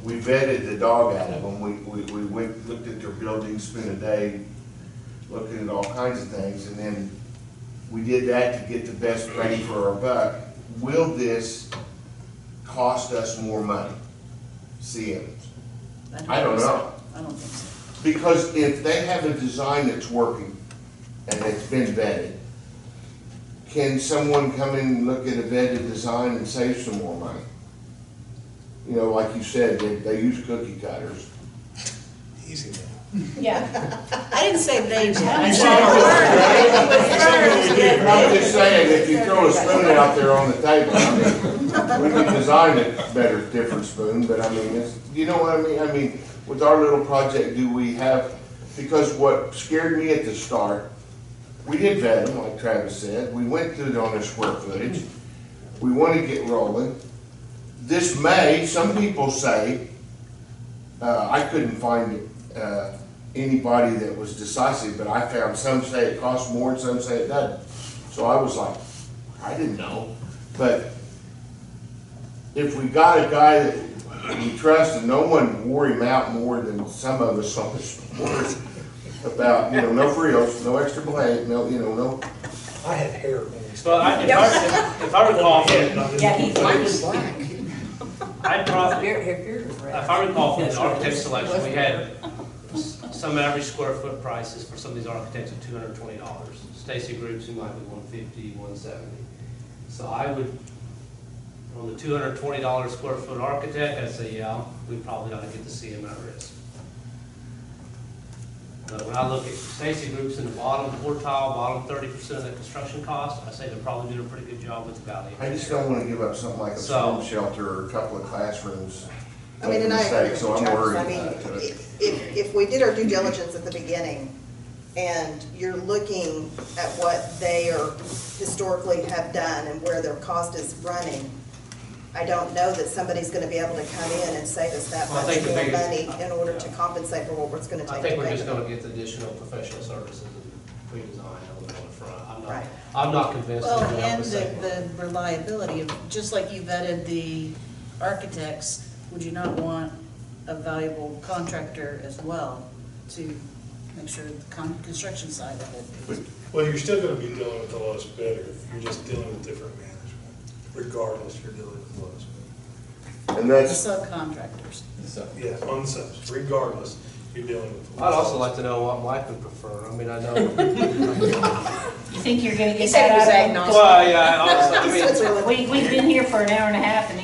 We vetted the dog out of them. We went, looked at their buildings, spent a day looking at all kinds of things, and then we did that to get the best bang for our buck. Will this cost us more money? CMs? I don't know. I don't think so. Because if they have a design that's working and it's been vetted, can someone come in and look at a vetted design and save some more money? You know, like you said, they use cookie cutters. Easy now. Yeah. I didn't say they did. I You said see how I'm just saying, if you throw a spoon out there on the table, I mean, we could design a better, different spoon, but I mean, it's, you know what I mean? I mean, with our little project, do we have, because what scared me at the start, we did vet them, like Travis said, we went through it on their square footage, we want to get rolling. This May, some people say, I couldn't find anybody that was decisive, but I found some say it costs more and some say it doesn't. So I was like, I didn't know. But if we got a guy that we trust and no one wore him out more than some of us on this board about, you know, no frills, no extra blade, no, you know, no. I had hair. Well, if I recall, Yeah, he's Mine was black. if I recall from the architect selection, we had some average square foot prices for some of these architects of $220. Stacy Groups, who might be $150, $170. So I would On the $220 square foot architect, I'd say, yeah, we probably ought to get the CM at risk. But when I look at Stacy Group's in the bottom quartile, bottom 30% of the construction cost, I say they're probably doing a pretty good job with the value. I just don't wanna give up something like a storm shelter or a couple of classrooms. I mean, and I agree with So I'm Travis. worried I mean, about it. if we did our due diligence at the beginning, and you're looking at what they are historically have done and where their cost is running, I don't know that somebody's gonna be able to come in and save us that Well, I much think the more biggest- money in order to compensate for what it's gonna I take think to we're pay just them. gonna get the additional professional services and pre-design on the front. Right. I'm not convinced. Well, that we're and gonna save money. the reliability of, just like you vetted the architects, would you not want a valuable contractor as well to make sure the construction side of it is? Well, you're still gonna be dealing with the lowest bidder, you're just dealing with different management. Regardless, you're dealing with the lowest bidder. And The that's, subcontractors. Yeah, on the subs, regardless, you're dealing with the I'd lowest. also like to know what Mike would prefer. I mean, I know. You think you're gonna He get said he was that out of agnostic. Well, yeah, honestly, I mean, We've been here for an hour and a half and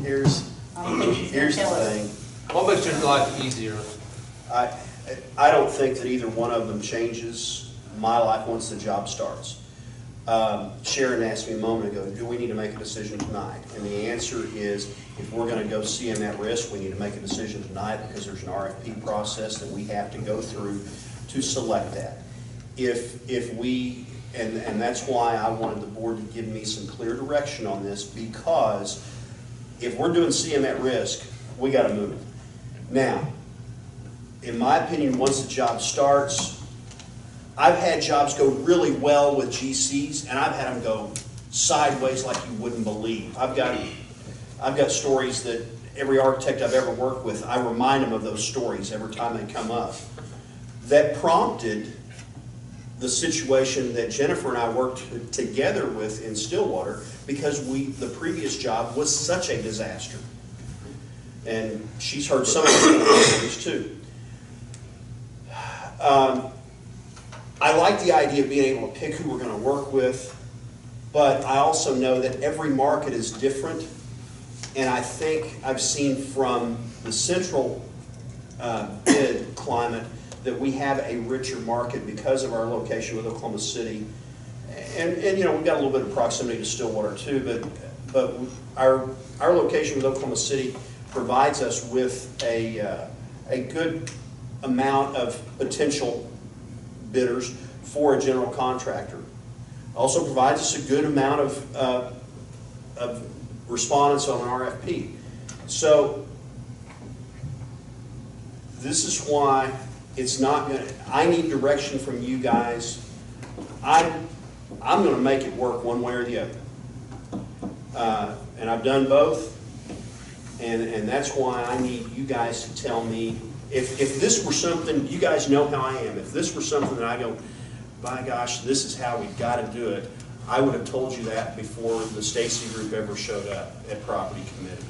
Here's, I don't think he's gonna here's the tell us. thing. what makes your life easier? I don't think that either one of them changes my life once the job starts. Sharon asked me a moment ago, do we need to make a decision tonight? And the answer is, if we're gonna go CM at risk, we need to make a decision tonight because there's an RFP process that we have to go through to select that. If we, and that's why I wanted the board to give me some clear direction on this, because if we're doing CM at risk, we gotta move it. Now, in my opinion, once the job starts, I've had jobs go really well with GCs, and I've had them go sideways like you wouldn't believe. I've got stories that every architect I've ever worked with, I remind them of those stories every time they come up. That prompted the situation that Jennifer and I worked together with in Stillwater, because the previous job was such a disaster. And she's heard some of those stories too. I like the idea of being able to pick who we're going to work with, but I also know that every market is different, and I think I've seen from the central bid climate that we have a richer market because of our location with Oklahoma City, and you know, we've got a little bit of proximity to Stillwater too, but our location with Oklahoma City provides us with a good amount of potential bidders for a general contractor. Also provides us a good amount of respondents on an RFP. So this is why it's not going to, I need direction from you guys. I'm going to make it work one way or the other. And I've done both. And that's why I need you guys to tell me, if this were something, you guys know how I am, if this were something that I go, by gosh, this is how we've got to do it, I would have told you that before the Stacy Group ever showed up at Property Committee.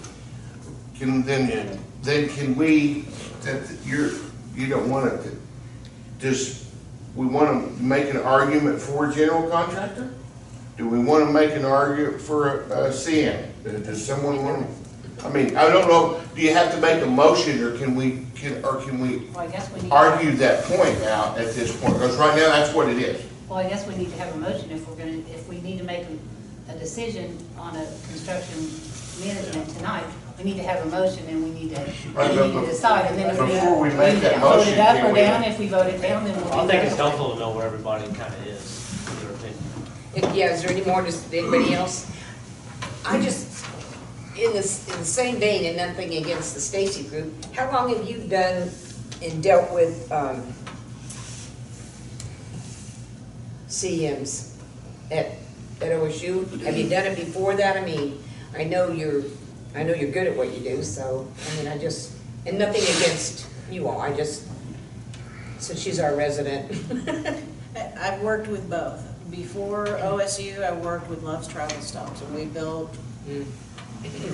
then can we, you don't want to, we want to make an argument for a general contractor? Do we want to make an argument for a CM? Does someone want to? I mean, I don't know, do you have to make a motion, or can we Well, I guess we need. argue that point out at this point? Because right now, that's what it is. Well, I guess we need to have a motion if we need to make a decision on a construction management tonight. We need to have a motion and we need to decide, and then if Before we we make that vote motion, it up can or we- down, if we vote it down, then we'll. I do think that. it's helpful to know where everybody kind of is, in their opinion. Yeah, is there any more, does anybody else? I just, in the same vein, and nothing against the Stacy Group, how long have you done and dealt with CMs at OSU? Have you done it before that? I mean, I know you're good at what you do, so, I mean, and nothing against you all, since she's our resident. I've worked with both. Before OSU, I worked with Love's Travel Stops, and we built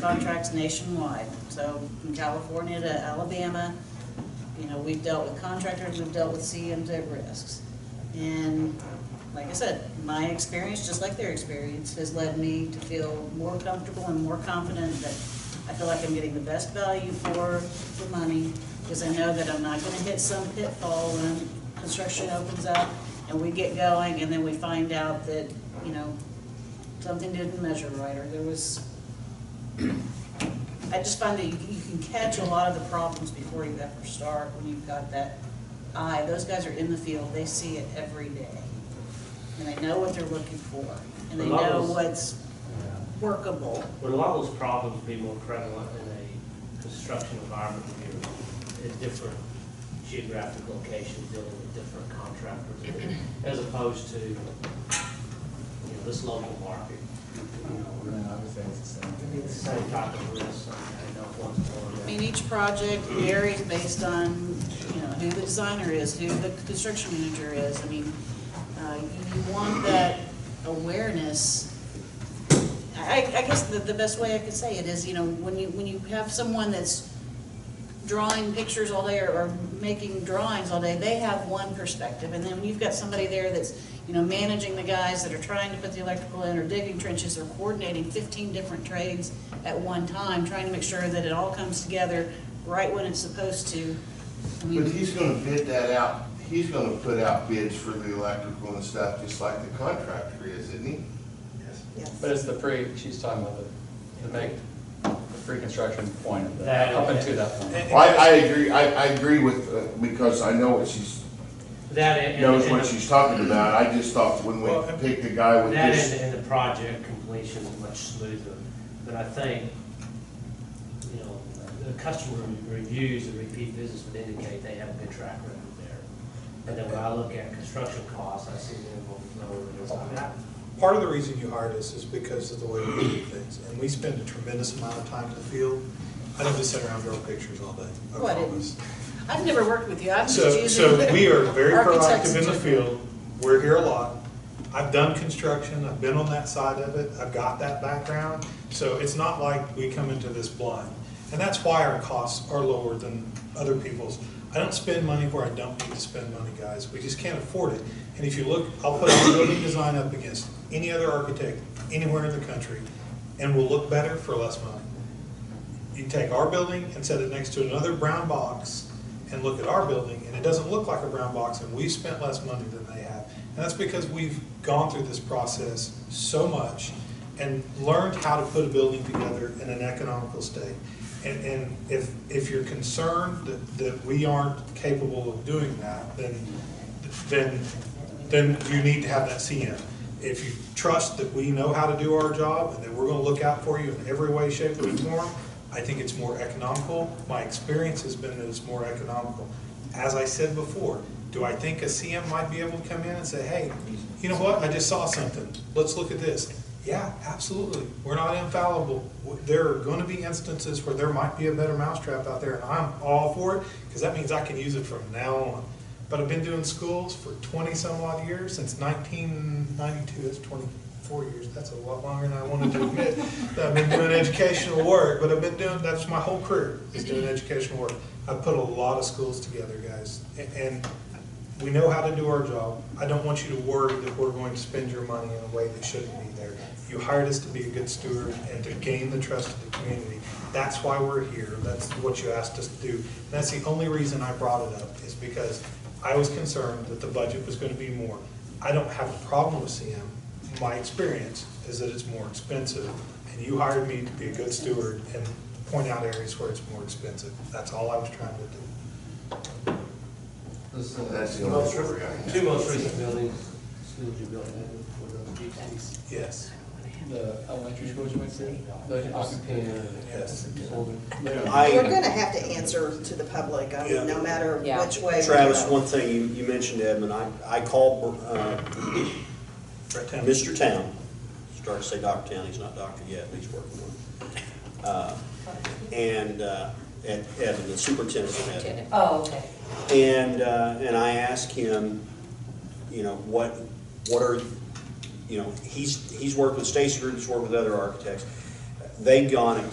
contracts nationwide. So from California to Alabama, you know, we've dealt with contractors, we've dealt with CMs at risks. And like I said, my experience, just like their experience, has led me to feel more comfortable and more confident that I feel like I'm getting the best value for the money, because I know that I'm not gonna hit some pitfall when construction opens up and we get going, and then we find out that, you know, something didn't measure right, or there was, I just find that you can catch a lot of the problems before you ever start when you've got that eye. Those guys are in the field, they see it every day. And they know what they're looking for, and they know what's workable. Would a lot of those problems be more prevalent in a construction environment where you're in different geographic locations dealing with different contractors, as opposed to, you know, this local market? I would say it's the same. It's the same type of risk. I know one's more. I mean, each project varies based on, you know, who the designer is, who the construction manager is. I mean, you want that awareness. I guess the best way I could say it is, you know, when you have someone that's drawing pictures all day or making drawings all day, they have one perspective, and then when you've got somebody there that's, you know, managing the guys that are trying to put the electrical in or digging trenches or coordinating 15 different trades at one time, trying to make sure that it all comes together right when it's supposed to. I mean, But he's gonna bid that out, he's gonna put out bids for the electrical and stuff, just like the contractor is, isn't he? Yes. But it's she's talking about the pre-construction point of That- up until that point. Well, I agree, I agree with, because I know what she's, knows what she's talking about. I just thought when we picked the guy with That this. and the project completion is much smoother, but I think, you know, the customer reviews and repeat business would indicate they have a good track record there. And then when I look at construction costs, I see them lower than this. I mean, Part of the reason you hired us is because of the way we do things, and we spend a tremendous amount of time in the field. I don't just sit around and draw pictures all day, I Well, I didn't. promise. I've never worked with you, I'm just So, using. so we are very architects proactive in the general. field, we're here a lot. I've done construction, I've been on that side of it, I've got that background, so it's not like we come into this blind. And that's why our costs are lower than other people's. I don't spend money where I don't need to spend money, guys, we just can't afford it. And if you look, I'll put our building design up against any other architect anywhere in the country, and we'll look better for less money. You can take our building and set it next to another brown box and look at our building, and it doesn't look like a brown box, and we've spent less money than they have. And that's because we've gone through this process so much and learned how to put a building together in an economical state. And if you're concerned that we aren't capable of doing that, then you need to have that CM. If you trust that we know how to do our job and that we're gonna look out for you in every way, shape, or form, I think it's more economical. My experience has been that it's more economical. As I said before, do I think a CM might be able to come in and say, hey, you know what, I just saw something, let's look at this. Yeah, absolutely, we're not infallible. There are gonna be instances where there might be a better mousetrap out there, and I'm all for it, because that means I can use it from now on. But I've been doing schools for 20 some odd years, since 1992, that's 24 years, that's a lot longer than I wanted to admit. I've been doing educational work, but I've been doing, that's my whole career, is doing educational work. I've put a lot of schools together, guys, and we know how to do our job. I don't want you to worry that we're going to spend your money in a way that shouldn't be there. You hired us to be a good steward and to gain the trust of the community. That's why we're here, that's what you asked us to do. And that's the only reason I brought it up, is because I was concerned that the budget was going to be more. I don't have a problem with CM. My experience is that it's more expensive, and you hired me to be a good steward and point out areas where it's more expensive. That's all I was trying to do. That's the only story I have. Two most recent buildings, schools you built for those GCs. Yes. The elementary schools you went to? The occupancy. Yes. We're gonna have to answer to the public, I mean, no matter Yeah. which way we Travis, go. one thing you mentioned, Edmund, I called Mr. Town, started to say Dr. Town, he's not doctor yet, but he's working on it. And Evan, the superintendent of Evan. Oh, okay. And I asked him, you know, what are, you know, he's worked with Stacy Group, he's worked with other architects. They've gone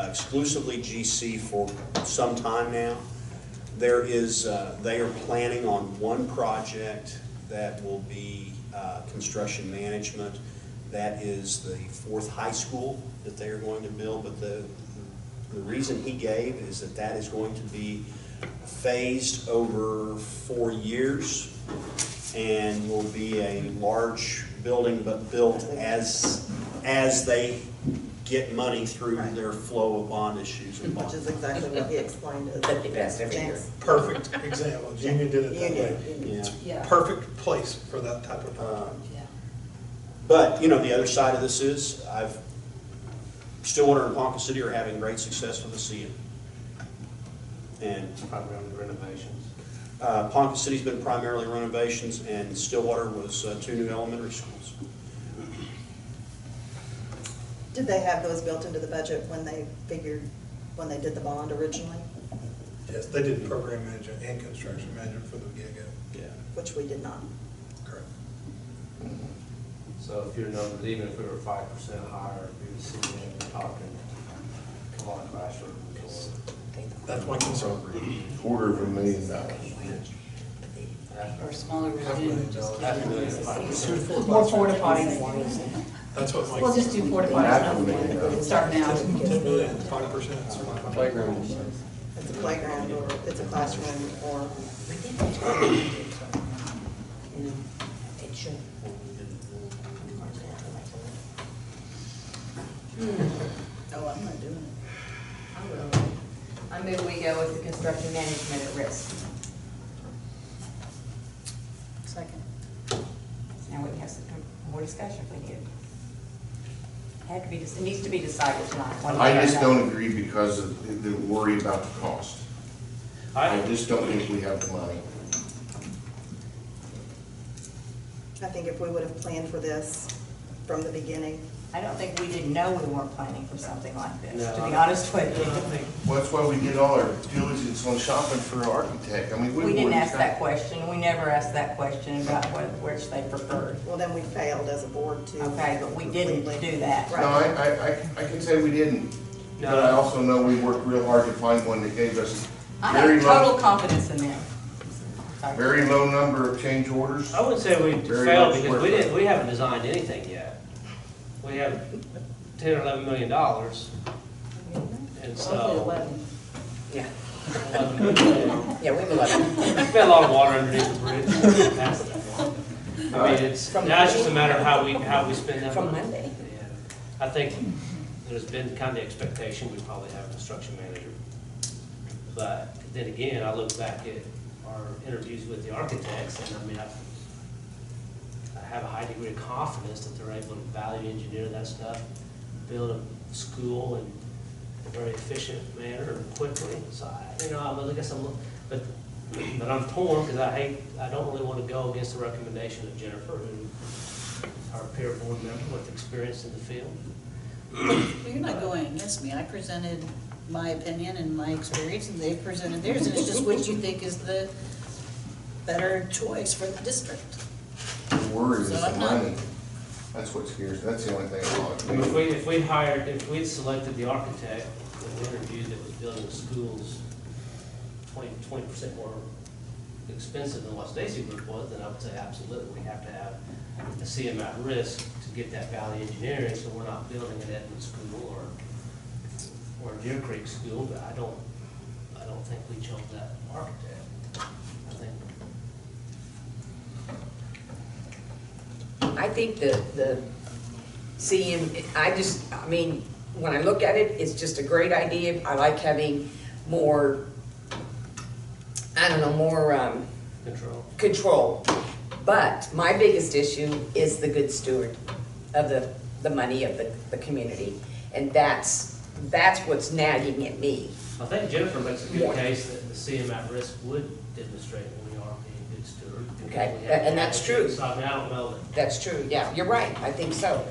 exclusively GC for some time now. They are planning on one project that will be construction management. That is the 4th high school that they are going to build, but the reason he gave is that that is going to be phased over 4 years and will be a large building, but built as they get money through their flow of bond issues and Which bond. is exactly what he explained as. That'd be best every year. Perfect example. Union did it that way. Yeah. Yeah. Perfect place for that type of project. Yeah. But, you know, the other side of this is, Stillwater and Ponca City are having great success with the CM. And Probably on the renovations. Ponca City's been primarily renovations, and Stillwater was 2 new elementary schools. Did they have those built into the budget when they did the bond originally? Yes, they did program management and construction management for the get-go. Yeah. Which we did not. Correct. So if your numbers, even if we were 5% higher, we would see them talking, come on, classroom. That's my concern. $250,000. Or smaller More porta potties. That's what We'll just do porta potties, start now. 10 million, 5%. Playground. It's a playground or it's a classroom or. It should. Oh, I'm not doing it. I will. I move we go with the construction management at risk. Second. Now we have some more discussion if we need. It needs to be decided tonight. one way I or just another. don't agree because of the worry about the cost. I just don't think we have the money. I think if we would have planned for this from the beginning. I don't think we didn't know we weren't planning for something like this, No, to be honest with you. Well, that's why we did all our diligence on shopping for an architect. I mean, We didn't ask that question. We never asked that question about which they preferred. Well, then we failed as a board to. Okay, but we didn't do that. No, I can say we didn't. But I also know we worked real hard to find one that gave us I very have total low, confidence in them. very low number of change orders. I wouldn't say we Very failed low because square we haven't designed anything yet. We have $10 or $11 million. And so. Hopefully 11. Yeah. 11 million. Yeah, we love it. There's been a lot of water underneath the bridge. Past that. I mean, it's, now it's just a matter of how we spend that From money. Monday. Yeah. I think there's been kind of the expectation we probably have a construction manager. But then again, I look back at our interviews with the architects, and I mean, I have a high degree of confidence that they're able to value engineer that stuff, build a school in a very efficient manner and quickly. So I guess but I'm torn because I don't really want to go against the recommendation of Jennifer, who is our peer board member with experience in the field. Well, you're not going against me. I presented my opinion and my experience, and they presented theirs, and it's just what you think is the better choice for the district. The worry is So the I'm not- money. That's what scares, that's the only thing I want. I mean, if we'd selected the architect that we interviewed that was building schools 20% more expensive than what Stacy Group was, then I would say absolutely, we have to have the CM at risk to get that value engineering, so we're not building an Edmond school or Deer Creek school, but I don't think we chose that architect. I think the CM, I mean, when I look at it, it's just a great idea. I like having more, more control. But my biggest issue is the good steward of the money of the community. And that's what's nagging at me. I think Jennifer makes a good case that the CM at risk would demonstrate when we are being good stewards. Okay, We have and that's true. So I mean, I don't know that. That's true, yeah, you're right, I think so.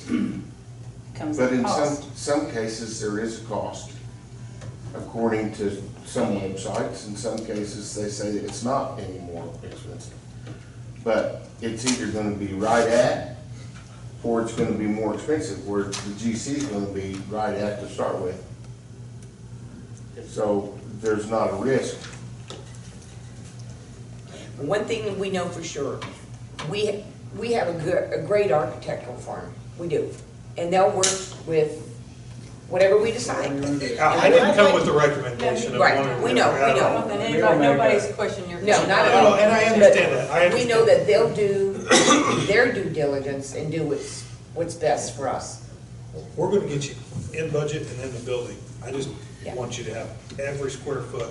But in some cases, there is a cost, according to some websites. In some cases, they say that it's not any more expensive. But it's either gonna be right at, or it's gonna be more expensive, where the GC is gonna be right at to start with. So there's not a risk. one thing that we know for sure, we have a great architectural firm, we do. And they'll work with whatever we decide. I didn't come with the recommendation of Right, one. we know. And anybody, nobody's questioning your. No, not at all. And I understand that, I We understand. know that they'll do their due diligence and do what's best for us. We're gonna get you in budget and in the building. I just Yeah. want you to have every square foot.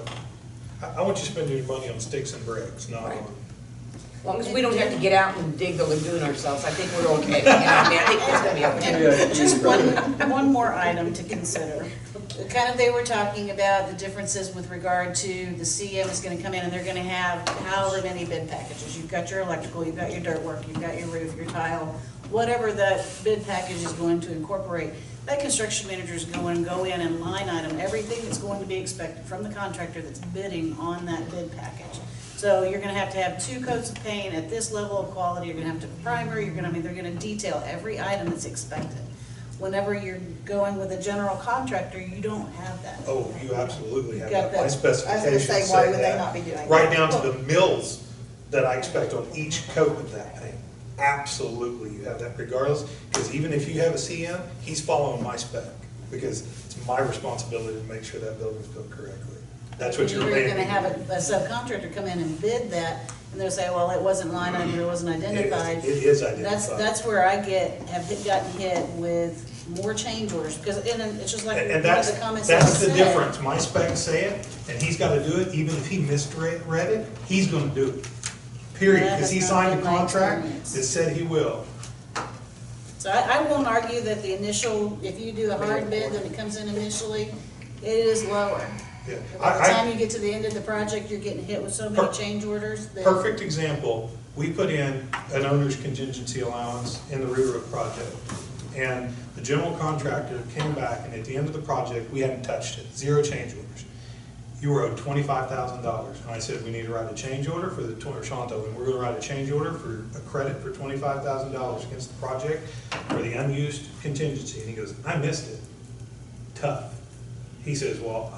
I want you to spend your money on sticks and bricks, not Right. on. As long as we don't have to get out and dig the lagoon ourselves, I think we're okay. Yeah, I mean, I think that's gonna be okay. Just one more item to consider. Kind of, they were talking about the differences with regard to the CM is gonna come in and they're gonna have however many bid packages. You've got your electrical, you've got your dirt work, you've got your roof, your tile, whatever that bid package is going to incorporate. That construction manager is going to go in and line item everything that's going to be expected from the contractor that's bidding on that bid package. So you're gonna have to have 2 coats of paint at this level of quality, you're gonna have to primer, they're gonna detail every item that's expected. Whenever you're going with a general contractor, you don't have that. Oh, you absolutely have You've got that. My that. specifications say, say why would they that. not be doing that? Right down to the mills that I expect on each coat of that paint. Absolutely, you have that regardless, because even if you have a CM, he's following my spec, because it's my responsibility to make sure that building's built correctly. That's what you're paying. You're gonna have a subcontractor come in and bid that, and they'll say, well, it wasn't line item, it wasn't identified. It is identified. That's where I have gotten hit with more change orders, because, and it's just like one And of that's, the comments that that's was the said. difference. My specs say it, and he's gotta do it, even if he misread it, he's gonna do it. Period, That because has he not signed a been my contract experience. that said he will. So I won't argue that the initial, if you do a hard bid, then it comes in initially, it is lower. Yeah. By the time you get to the end of the project, you're getting hit with so many Per- change orders that. Perfect example, we put in an owner's contingency allowance in the Roof project. And the general contractor came back, and at the end of the project, we hadn't touched it, 0 change orders. You were owed $25,000. And I said, we need to write a change order for the, or Sean told me, we're gonna write a change order for a credit for $25,000 against the project for the unused contingency. And he goes, I missed it. Tough. He says, well,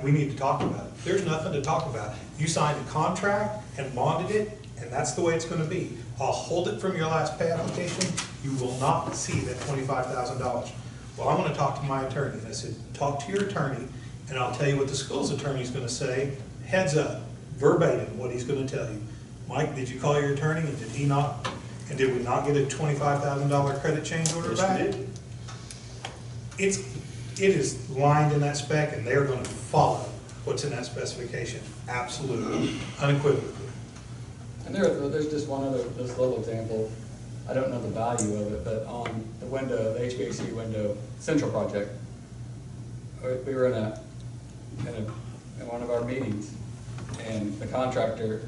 we need to talk about it. There's nothing to talk about. You signed a contract and bonded it, and that's the way it's gonna be. I'll hold it from your last pay application. You will not see that $25,000. Well, I'm gonna talk to my attorney. And I said, talk to your attorney, and I'll tell you what the school's attorney's gonna say, heads up, verbatim, what he's gonna tell you. Mike, did you call your attorney, and did he not, and did we not get a $25,000 credit change order back? It is lined in that spec, and they're gonna follow what's in that specification, absolutely, unequivocally. And there's just one other, this little example, I don't know the value of it, but on the window, the HVAC window, Central Project, we were in one of our meetings, and the contractor,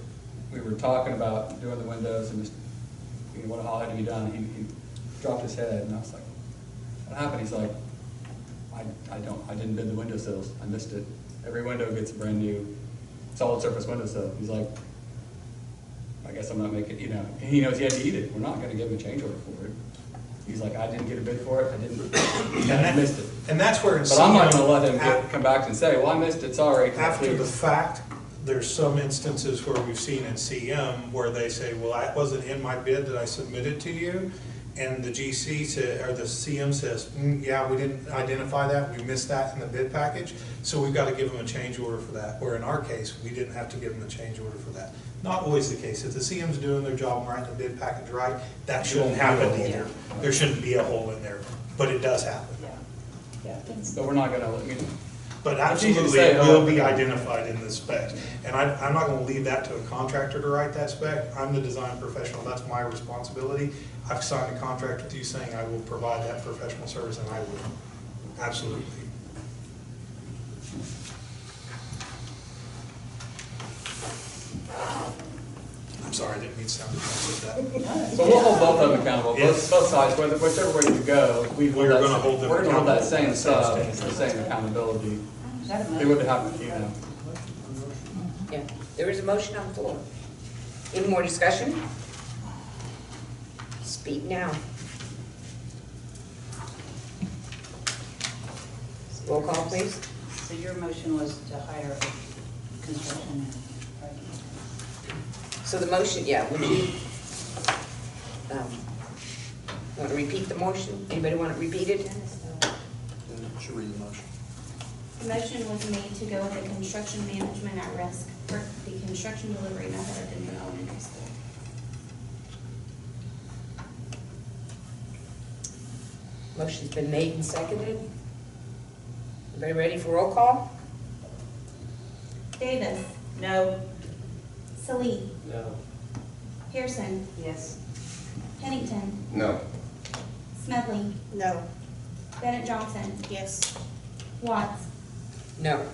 we were talking about doing the windows and just, what all had to be done, he dropped his head, and I was like, what happened? He's like, I didn't bid the window sills, I missed it. Every window gets a brand new solid surface window sill. He's like, I guess I'm not making, he knows he had to eat it. We're not gonna give him a change order for it. He's like, I didn't get a bid for it, I missed it. And that's where But I'm not gonna let him come back and say, well, I missed it, sorry. After the fact, there's some instances where we've seen in CM where they say, well, that wasn't in my bid that I submitted to you. And the GC said, or the CM says, yeah, we didn't identify that, we missed that in the bid package, so we've got to give them a change order for that. Where in our case, we didn't have to give them a change order for that. Not always the case. If the CM's doing their job and writing the bid package right, that shouldn't happen either. There shouldn't be a hole in there, but it does happen. But we're not gonna, But It's easy to absolutely, say, it will oh, be okay. identified in the specs. And I'm not gonna leave that to a contractor to write that spec. I'm the design professional, that's my responsibility. I've signed a contract with you saying I will provide that professional service, and I will. Absolutely. I'm sorry, I didn't mean to sound offensive with that. So we'll hold both of them accountable, Yes. both sides, whichever way you go, We're gonna hold them we're gonna hold that accountable. same stuff, the same accountability. It would happen, Yeah, there is a motion on the floor. Any more discussion? Speak now. Roll call, please. So your motion was to hire a construction manager, right? So the motion, yeah, would you, want to repeat the motion? Anybody want to repeat it? Should read the motion. The motion was made to go with the construction management at risk for the construction delivery method at Denver Elementary School. Motion's been made and seconded. Everybody ready for roll call? Davis, No. Salee, No. Pearson, Yes. Pennington, No. Smedley, No. Bennett Johnson, Yes. Watts. No.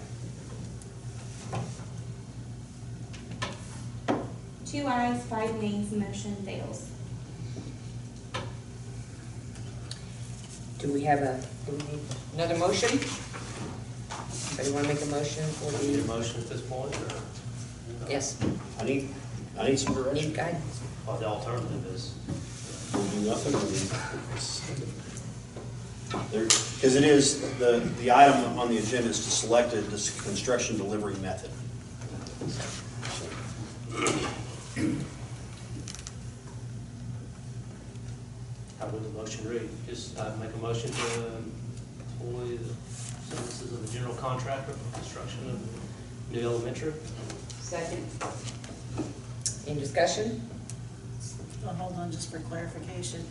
2 ayes, 5 nays, motion fails. Do we need another motion? Anybody want to make a motion for Need a the, motion at this point, or? yes, I need some direction. need guidance? Well, the alternative is, We'll do nothing. Because it is, the item on the agenda is to select this construction delivery method. how would the motion read? Just make a motion to employ the services of the general contractor for construction of new elementary? Second. Any discussion? Well, hold on, just for clarification.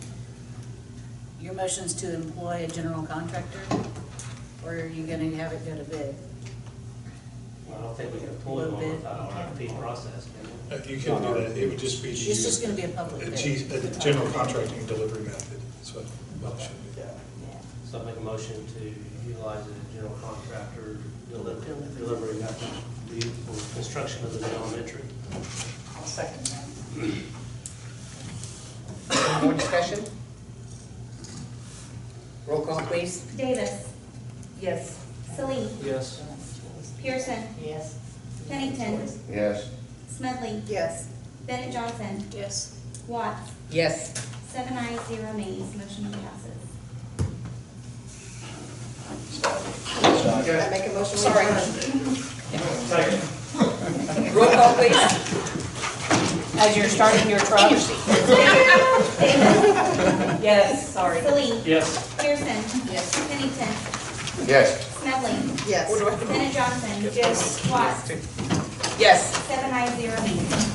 Your motion's to employ a general contractor, or are you gonna have it go to bid? Well, I don't think we can employ one without an RFP process, can we? You can do that, it would just be to It's use just gonna be a public a bid. a general contracting delivery method, that's what it should be. So I make a motion to utilize a general contractor delivery method for construction of the new elementary. I'll second that. Any more discussion? Roll call, please. Davis, Yes. Salee, Yes. Pearson, Yes. Pennington, Yes. Smedley, Yes. Bennett Johnson, Yes. Watts. Yes. 7 ayes, 0 nays, motion passes. Can I make a motion? Sorry. Roll call, please. As you're starting your truck? Yes, sorry. Salee, Yes. Pearson, Yes. Pennington, Yes. Smedley, Yes. Bennett Johnson, Watts. Yes. 7 ayes, 0 nays.